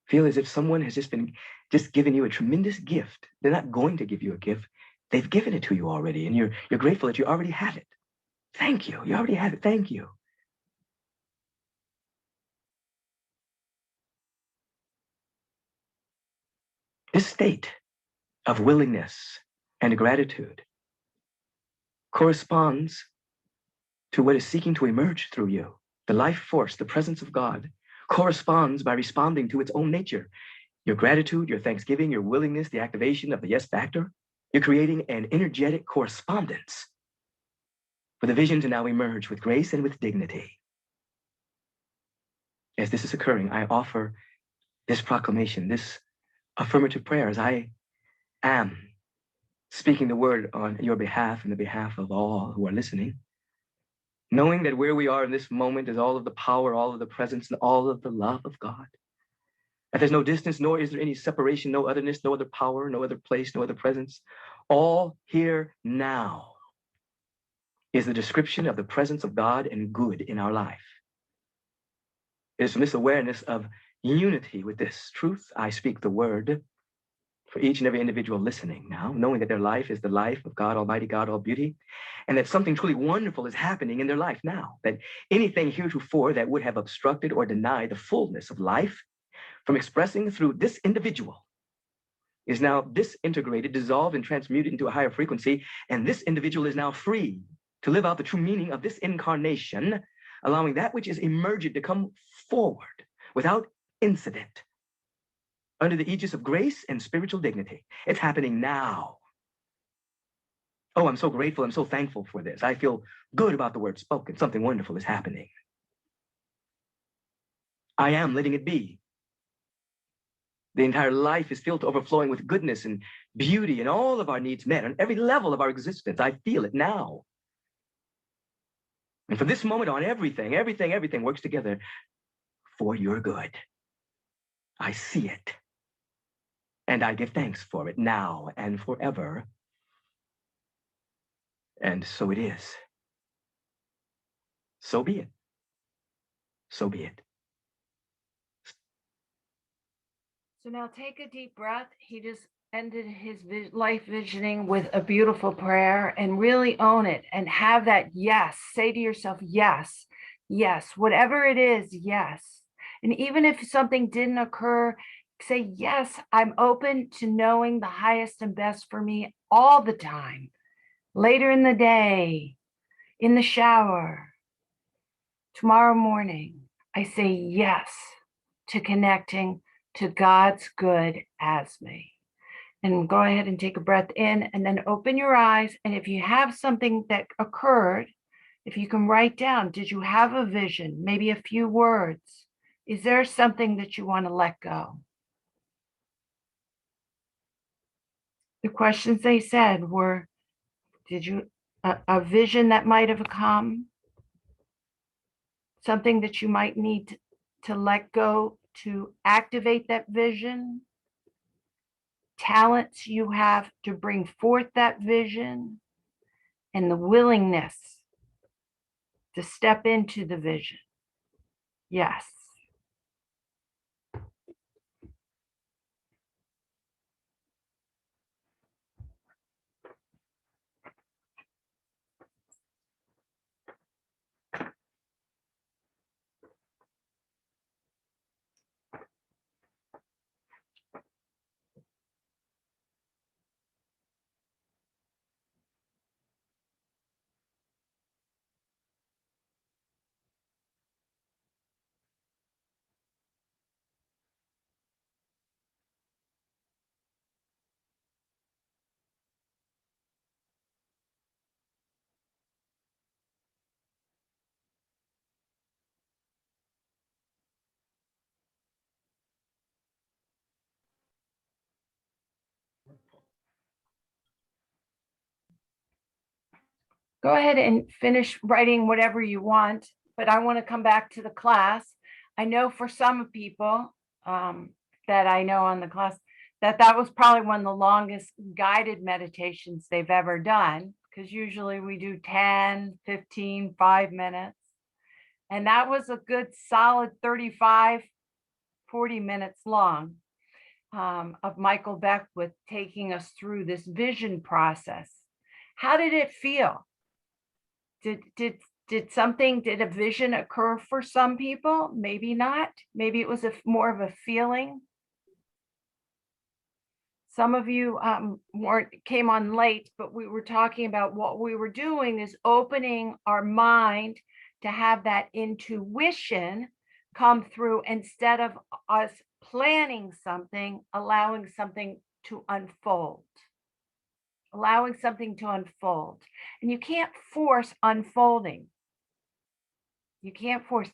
Feel as if someone has just given you a tremendous gift. They're not going to give you a gift. They've given it to you already, and you're grateful that you already have it. Thank you. You already have it. Thank you. This state of willingness and gratitude corresponds to what is seeking to emerge through you. The life force, the presence of God, corresponds by responding to its own nature. Your gratitude, your thanksgiving, your willingness, the activation of the yes factor, you're creating an energetic correspondence for the vision to now emerge with grace and with dignity. As this is occurring, I offer this proclamation, this affirmative prayer, as I am speaking the word on your behalf and the behalf of all who are listening, knowing that where we are in this moment is all of the power, all of the presence, and all of the love of God. That there's no distance, nor is there any separation, no otherness, no other power, no other place, no other presence. All here now is the description of the presence of God and good in our life. It is from this awareness of unity with this truth I speak the word for each and every individual listening now, knowing that their life is the life of God, Almighty God, all beauty, and that something truly wonderful is happening in their life now, that anything heretofore that would have obstructed or denied the fullness of life from expressing through this individual is now disintegrated, dissolved, and transmuted into a higher frequency, and this individual is now free to live out the true meaning of this incarnation, allowing that which is emergent to come forward without incident, under the aegis of grace and spiritual dignity. It's happening now. Oh, I'm so grateful. I'm so thankful for this. I feel good about the word spoken. Something wonderful is happening. I am letting it be. The entire life is filled to overflowing with goodness and beauty and all of our needs met on every level of our existence. I feel it now. And from this moment on, everything works together for your good. I see it. And I give thanks for it now and forever. And so it is. So be it. So be it. So now take a deep breath. He just ended his life visioning with a beautiful prayer, and really own it and have that yes. Say to yourself, yes, yes, whatever it is, yes. And even if something didn't occur, say, yes, I'm open to knowing the highest and best for me all the time. Later in the day, in the shower, tomorrow morning, I say yes to connecting to God's good as me. And go ahead and take a breath in and then open your eyes. And if you have something that occurred, if you can write down, did you have a vision? Maybe a few words. Is there something that you want to let go? The questions they said were, did you, a vision that might have come? Something that you might need to let go to activate that vision? Talents you have to bring forth that vision, and the willingness to step into the vision. Yes. go ahead and finish writing whatever you want, but I want to come back to the class. I know for some people that I know on the class that was probably one of the longest guided meditations they've ever done, because usually we do 10, 15, 5 minutes. And that was a good solid 35, 40 minutes long of Michael Beckwith taking us through this vision process. How did it feel? Did a vision occur for some people? Maybe not. Maybe it was more of a feeling. Some of you came on late, but we were talking about what we were doing is opening our mind to have that intuition come through instead of us planning something, allowing something to unfold. Allowing something to unfold. And you can't force unfolding. You can't force.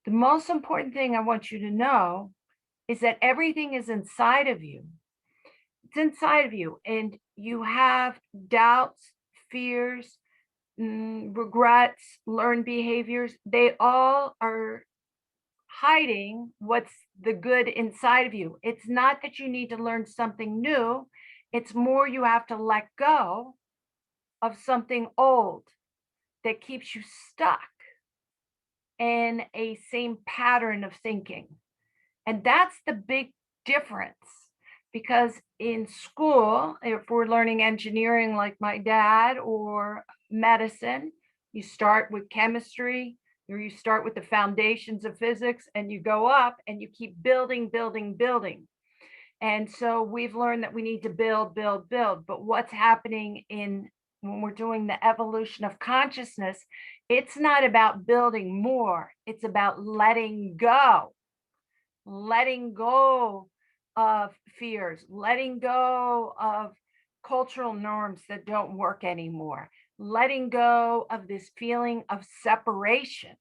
The most important thing I want you to know is that everything is inside of you. It's inside of you, and you have doubts, fears, regrets, learned behaviors. They all are hiding what's the good inside of you. It's not that you need to learn something new. It's more you have to let go of something old that keeps you stuck in a same pattern of thinking. And that's the big difference, because in school, if we're learning engineering like my dad, or medicine, you start with chemistry, or you start with the foundations of physics, and you go up and you keep building, building, building. And so we've learned that we need to build, build, build. But what's happening when we're doing the evolution of consciousness, it's not about building more. It's about letting go of fears, letting go of cultural norms that don't work anymore, letting go of this feeling of separation.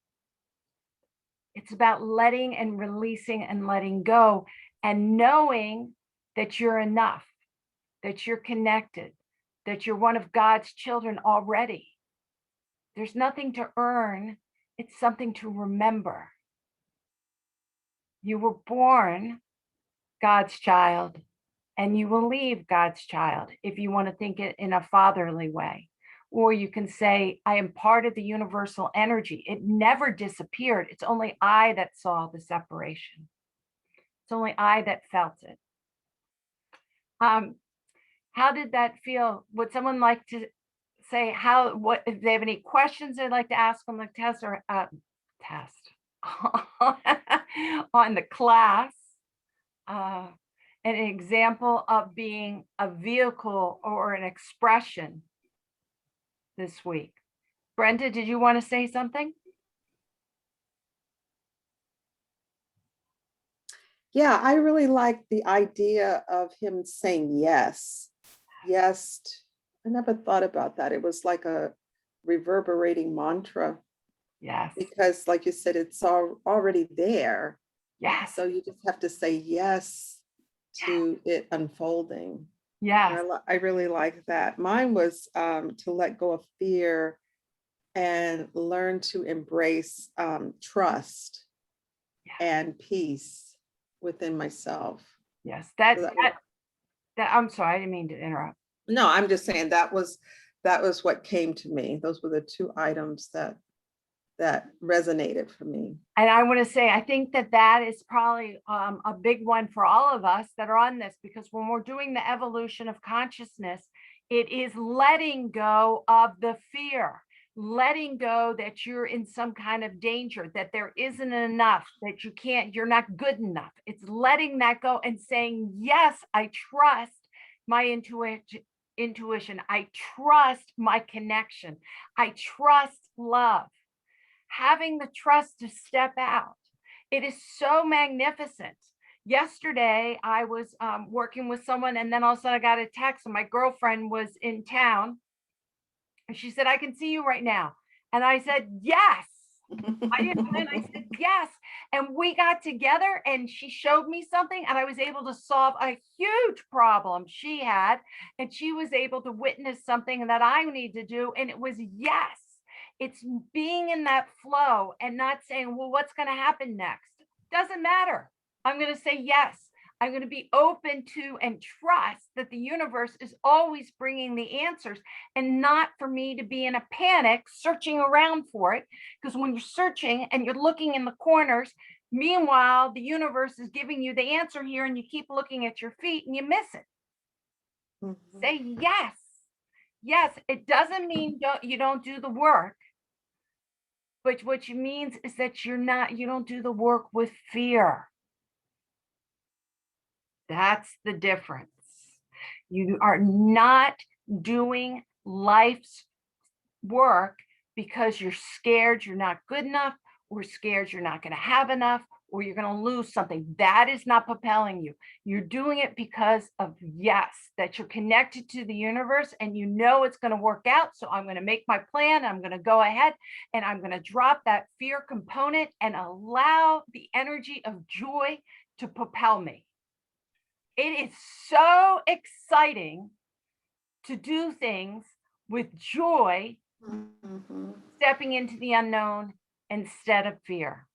It's about letting and releasing and letting go, and knowing that you're enough, that you're connected, that you're one of God's children already. There's nothing to earn. It's something to remember. You were born God's child, and you will leave God's child, if you want to think it in a fatherly way. Or you can say, I am part of the universal energy. It never disappeared. It's only I that saw the separation. It's only I that felt it. How did that feel? Would someone like to say what if they have any questions they'd like to ask on the test, or test on the class? An example of being a vehicle or an expression this week. Brenda, did you want to say something? Yeah, I really like the idea of him saying yes. Yes. I never thought about that. It was like a reverberating mantra. Yes. Because like you said, it's already there. Yes. So you just have to say yes to it unfolding. Yes. I really like that. Mine was to let go of fear and learn to embrace trust and peace within myself. Yes. That I'm sorry, I didn't mean to interrupt. No, I'm just saying that was what came to me. Those were the two items that resonated for me. And I want to say, I think that is probably a big one for all of us that are on this, because when we're doing the evolution of consciousness, it is letting go of the fear, letting go that you're in some kind of danger, that there isn't enough, that you're not good enough. It's letting that go and saying, yes, I trust my intuition. I trust my connection. I trust love. Having the trust to step out. It is so magnificent. Yesterday, I was working with someone, and then all of a sudden I got a text, and my girlfriend was in town. And she said, I can see you right now. And I said, yes. I didn't plan. I said yes. And we got together and she showed me something and I was able to solve a huge problem she had. And she was able to witness something that I need to do. And it was yes. It's being in that flow and not saying, well, what's going to happen next? Doesn't matter. I'm going to say yes. I'm going to be open to and trust that the universe is always bringing the answers and not for me to be in a panic searching around for it. Because when you're searching and you're looking in the corners, meanwhile, the universe is giving you the answer here and you keep looking at your feet and you miss it. Mhm. Say yes. Yes, it doesn't mean you don't do the work. But what it means is that you don't do the work with fear. That's the difference. You are not doing life's work because you're scared you're not good enough, or scared you're not going to have enough, or you're going to lose something. That is not propelling you. You're doing it because of yes, that you're connected to the universe and you know it's going to work out. So I'm going to make my plan. I'm going to go ahead and I'm going to drop that fear component and allow the energy of joy to propel me. It is so exciting to do things with joy, Mhm. stepping into the unknown instead of fear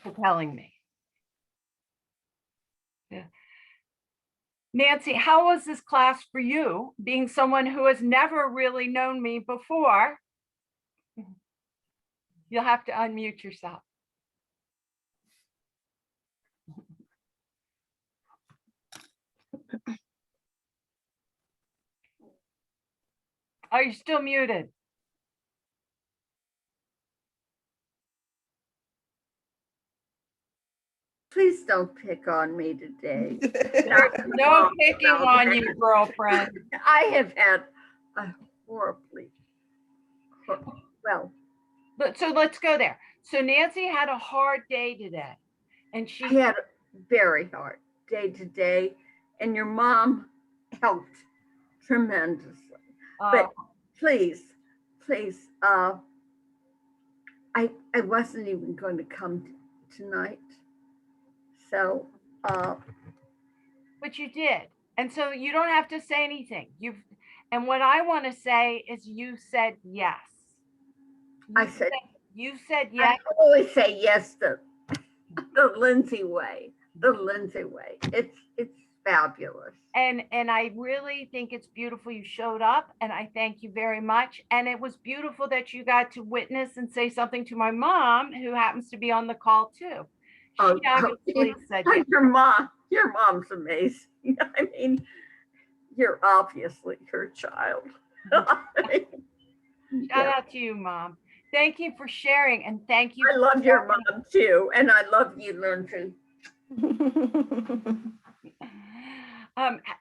propelling me. Yeah. Nancy, how was this class for you, being someone who has never really known me before? You'll have to unmute yourself. Oh, you're still muted. Please don't pick on me today. There's no picking on you, girlfriend. I have had a horribly, well, But so let's go there. So Nancy had a hard day today, and she I had a very hard day today, and your mom helped tremendously. But please, I wasn't even going to come tonight. So, but you did. And so you don't have to say anything. And what I want to say is you said yes. You said yes. I always say yes to the Lindsay way. The Lindsay way. It's fabulous. And I really think it's beautiful you showed up, and I thank you very much. And it was beautiful that you got to witness and say something to my mom, who happens to be on the call too. She obviously said yes. Your mom's amazing. I mean, you're obviously her child. Shout out to you, Mom. Thank you for sharing, and thank you. I love your mom too, and I love you, Lindsay.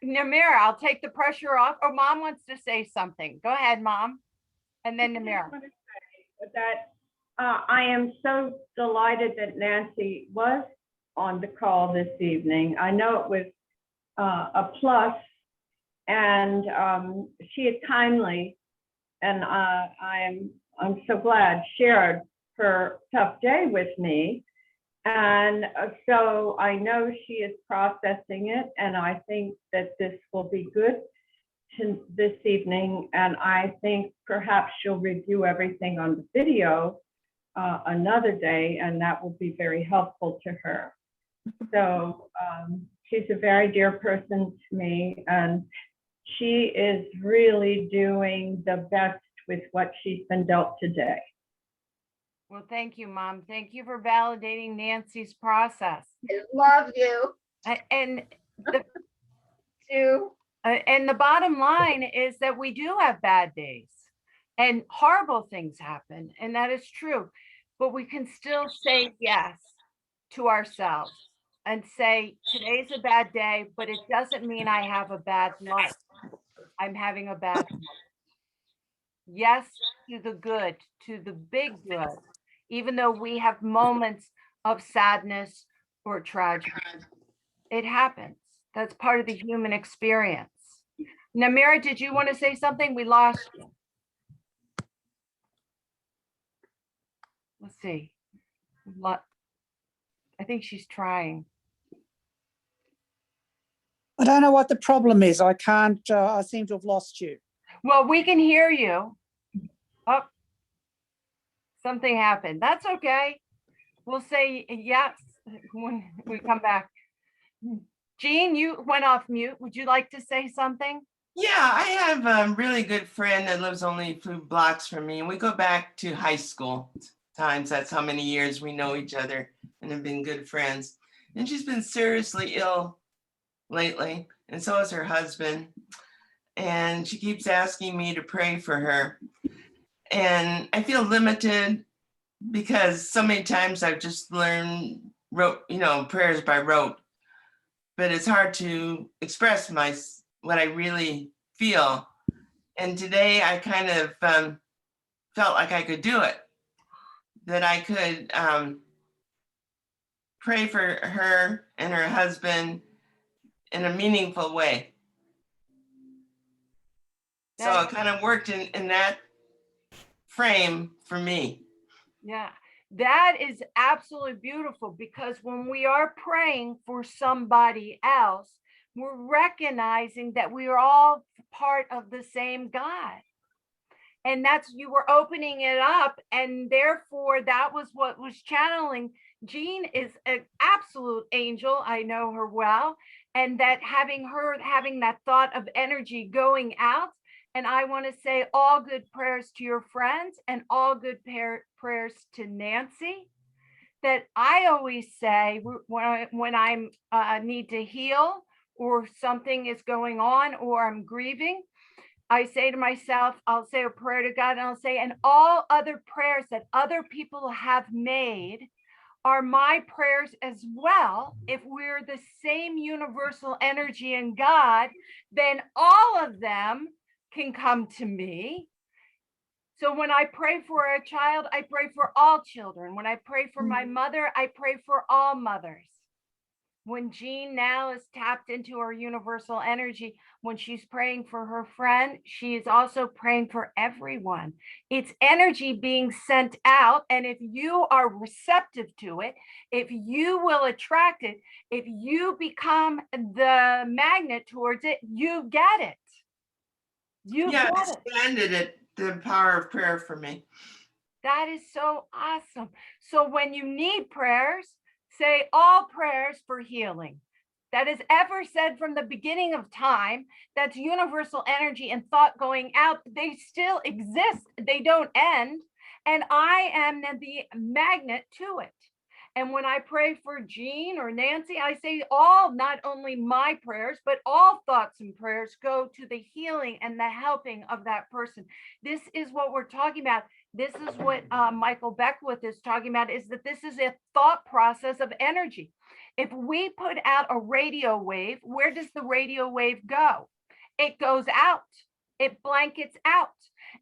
Namira, I'll take the pressure off. Oh, Mom wants to say something. Go ahead, Mom. And then Namira. That I am so delighted that Nancy was on the call this evening. I know it was a plus, and she had kindly, and I'm so glad, shared her tough day with me. And so I know she is processing it, and I think that this will be good this evening. And I think perhaps she'll review everything on the video another day, and that will be very helpful to her. So she's a very dear person to me, and she is really doing the best with what she's been dealt today. Well, thank you, Mom. Thank you for validating Nancy's process. I love you. And the too. And the bottom line is that we do have bad days and horrible things happen, and that is true. But we can still say yes to ourselves and say, today's a bad day, but it doesn't mean I have a bad life. I'm having a bad life. Yes to the good, to the big good, even though we have moments of sadness or tragedy. It happens. That's part of the human experience. Namira, did you want to say something? We lost you. Let's see. I think she's trying. I don't know what the problem is. I can't, I seem to have lost you. Well, we can hear you. Oh, something happened. That's okay. We'll say yes when we come back. Jean, you went off mute. Would you like to say something? Yeah, I have a really good friend that lives only a few blocks from me, and we go back to high school times. That's how many years we know each other and have been good friends. And she's been seriously ill lately, and so is her husband. And she keeps asking me to pray for her. And I feel limited because so many times I've just learned prayers by rote. But it's hard to express what I really feel. And today I kind of felt like I could do it, that I could pray for her and her husband in a meaningful way. So it kind of worked in that frame for me. Yeah, that is absolutely beautiful, because when we are praying for somebody else, we're recognizing that we are all part of the same God. And that's, you were opening it up, and therefore that was what was channeling. Jean is an absolute angel. I know her well. And that having that thought of energy going out. And I want to say all good prayers to your friends and all good prayers to Nancy. That I always say when I'm need to heal, or something is going on, or I'm grieving, I say to myself, I'll say a prayer to God, and I'll say, and all other prayers that other people have made are my prayers as well. If we're the same universal energy in God, then all of them can come to me. So when I pray for a child, I pray for all children. When I pray for my mother, I pray for all mothers. When Jean now is tapped into her universal energy, when she's praying for her friend, she is also praying for everyone. It's energy being sent out. And if you are receptive to it, if you will attract it, if you become the magnet towards it, you get it. You Yeah, get it. expanded it, the power of prayer for me. That is so awesome. So when you need prayers, say all prayers for healing. That is ever said from the beginning of time. That's universal energy and thought going out. They still exist. They don't end. And I am the magnet to it. And when I pray for Jean or Nancy, I say all, not only my prayers, but all thoughts and prayers go to the healing and the helping of that person. This is what we're talking about. This is what Michael Beckwith is talking about, is that this is a thought process of energy. If we put out a radio wave, where does the radio wave go? It goes out. It blankets out.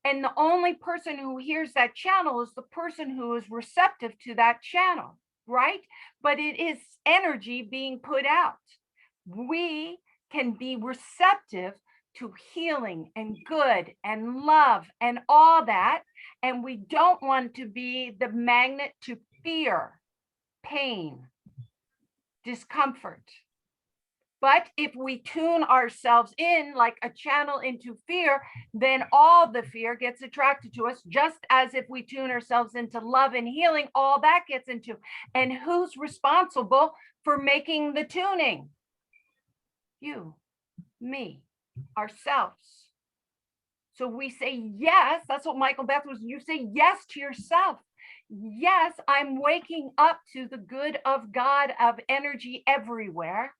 And the only person who hears that channel is the person who is receptive to that channel, right? But it is energy being put out. We can be receptive to healing and good and love and all that. And we don't want to be the magnet to fear, pain, discomfort. But if we tune ourselves in like a channel into fear, then all the fear gets attracted to us, just as if we tune ourselves into love and healing, all that gets into. And who's responsible for making the tuning? You, me, ourselves. So we say yes. That's what Michael Beth was. You say yes to yourself. Yes, I'm waking up to the good of God, of energy everywhere.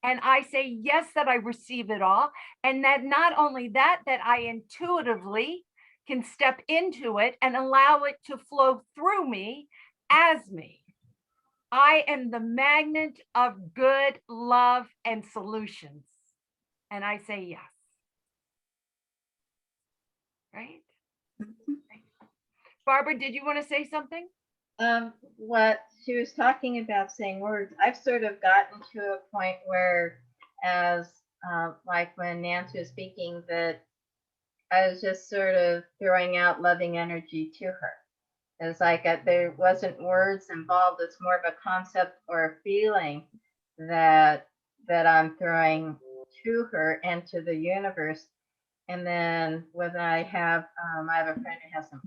And I say yes, that I receive it all. And that not only that, that I intuitively can step into it and allow it to flow through me as me. I am the magnet of good, love, and solutions. And I say yes. Right? Barbara, did you want to say something? What she was talking about, saying words, I've sort of gotten to a point where, as like when Nancy was speaking, that I was just sort of throwing out loving energy to her. It's like there wasn't words involved. It's more of a concept or a feeling that I'm throwing to her and to the universe. And then when I have a friend who has some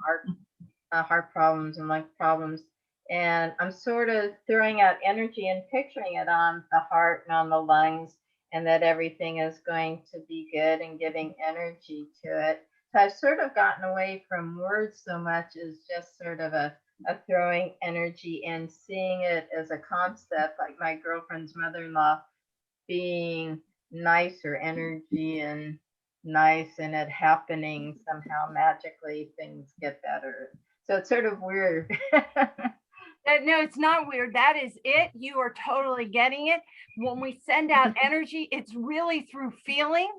heart problems and lung problems, and I'm sort of throwing out energy and picturing it on the heart and on the lungs, and that everything is going to be good and giving energy to it. So I've sort of gotten away from words so much as just sort of a throwing energy and seeing it as a concept, like my girlfriend's mother-in-law being nice or energy and nice, and it happening somehow magically, things get better. So it's sort of weird. No, it's not weird. That is it. You are totally getting it. When we send out energy, it's really through feeling.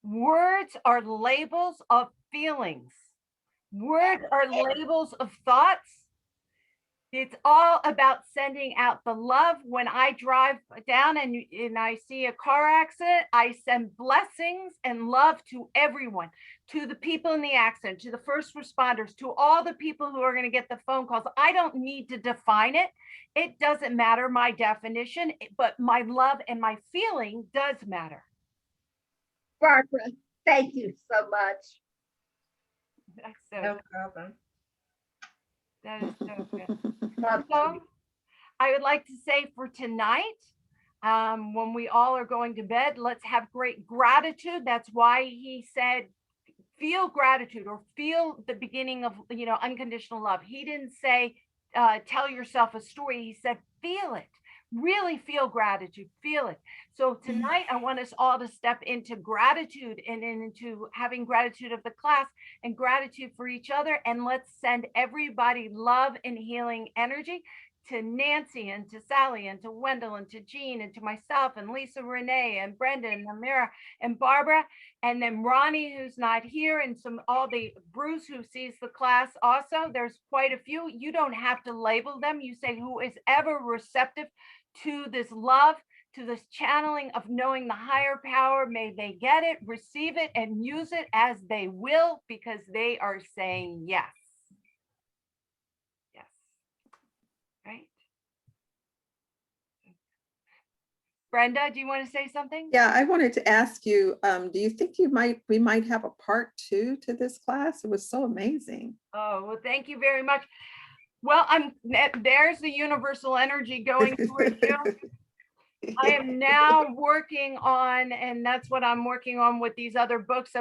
Words are labels of feelings. Words are labels of thoughts. It's all about sending out the love. When I drive down and I see a car accident, I send blessings and love to everyone, to the people in the accident, to the first responders, to all the people who are going to get the phone calls. I don't need to define it. It doesn't matter my definition, but my love and my feeling does matter. Barbara, thank you so much. No problem. That is so good. Love So, you. I would like to say for tonight, when we all are going to bed, let's have great gratitude. That's why he said, feel gratitude or feel the beginning of, unconditional love. He didn't say, tell yourself a story. He said, feel it. Really feel gratitude, feel it. So tonight, I want us all to step into gratitude and into having gratitude of the class and gratitude for each other. And let's send everybody love and healing energy to Nancy and to Sally and to Wendell and to Jean and to myself and Lisa Renee and Brenda and Amira and Barbara, and then Ronnie, who's not here, and all the Bruce who sees the class also. There's quite a few. You don't have to label them. You say who is ever receptive to this love, to this channeling of knowing the higher power. May they get it, receive it, and use it as they will, because they are saying yes. Yes. Right. Brenda, do you want to say something? Yeah, I wanted to ask you, do you think we might have a part 2 to this class? It was so amazing. Oh, well, thank you very much. Well, there's the universal energy going through you. I am now working on, and that's what I'm working on with these other books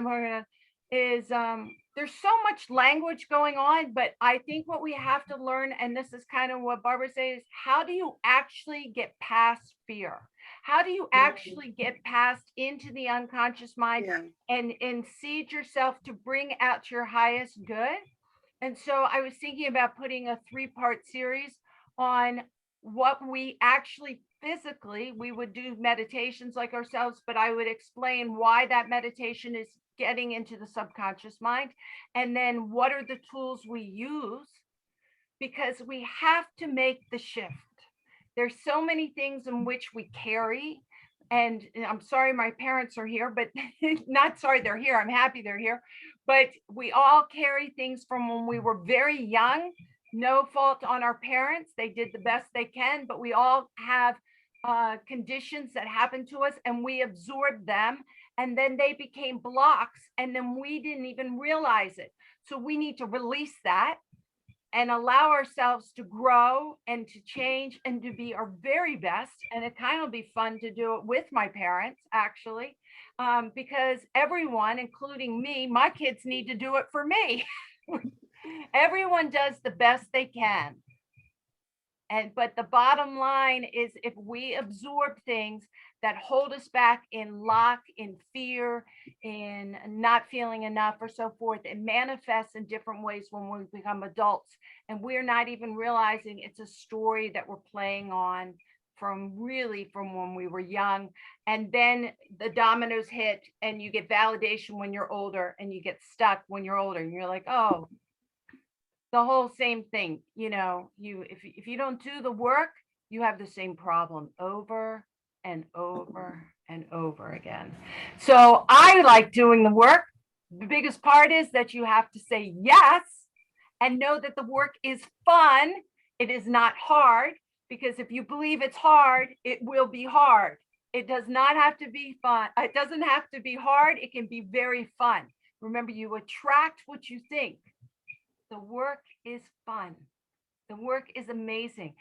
there's so much language going on, but I think what we have to learn, and this is kind of what Barbara says, how do you actually get past fear? How do you actually get past into the unconscious mind and seed yourself to bring out your highest good? And so I was thinking about putting a 3-part series on what we actually physically, we would do meditations like ourselves, but I would explain why that meditation is getting into the subconscious mind. And then what are the tools we use? Because we have to make the shift. There's so many things in which we carry. And I'm sorry my parents are here, but not sorry they're here. I'm happy they're here. But we all carry things from when we were very young. No fault on our parents. They did the best they can, but we all have conditions that happened to us, and we absorbed them, and then they became blocks, and then we didn't even realize it. So we need to release that and allow ourselves to grow and to change and to be our very best. And it kind of be fun to do it with my parents, actually, because everyone, including me, my kids need to do it for me. Everyone does the best they can. But the bottom line is, if we absorb things that hold us back in lock, in fear, in not feeling enough or so forth, it manifests in different ways when we become adults. And we're not even realizing it's a story that we're playing on from when we were young. And then the dominoes hit and you get validation when you're older, and you get stuck when you're older, and you're like, oh, the whole same thing, if you don't do the work, you have the same problem over and over and over again. So I like doing the work. The biggest part is that you have to say yes and know that the work is fun. It is not hard, because if you believe it's hard, it will be hard. It does not have to be fun. It doesn't have to be hard. It can be very fun. Remember, you attract what you think. The work is fun. The work is amazing.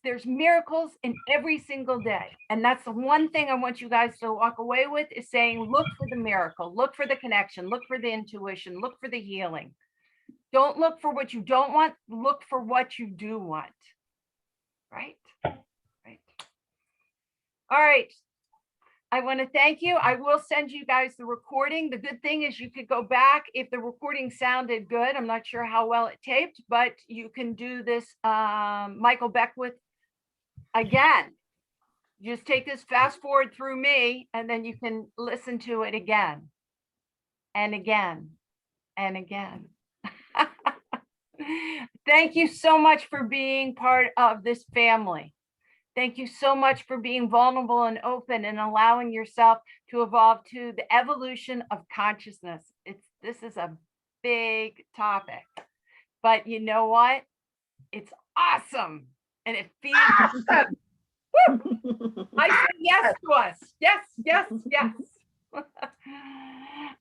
There's miracles in every single day. And that's the one thing I want you guys to walk away with, is saying, look for the miracle, look for the connection, look for the intuition, look for the healing. Don't look for what you don't want, look for what you do want. Right? Right. All right. I want to thank you. I will send you guys the recording. The good thing is you could go back if the recording sounded good. I'm not sure how well it taped, but you can do this Michael Beckwith again. Just take this fast forward through me, and then you can listen to it again and again and again. Thank you so much for being part of this family. Thank you so much for being vulnerable and open and allowing yourself to evolve to the evolution of consciousness. This is a big topic, but you know what? It's awesome, and it feels good. Woo! I said yes to us. Yes, yes, yes.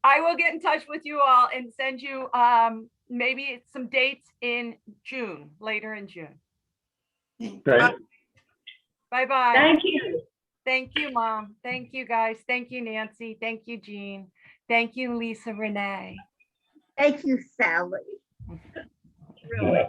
I will get in touch with you all and send you maybe some dates in June, later in June. Great. Bye-bye. Thank you. Thank you, Mom. Thank you, guys. Thank you, Nancy. Thank you, Jean. Thank you, Lisa Renee. Thank you, Sally. Really.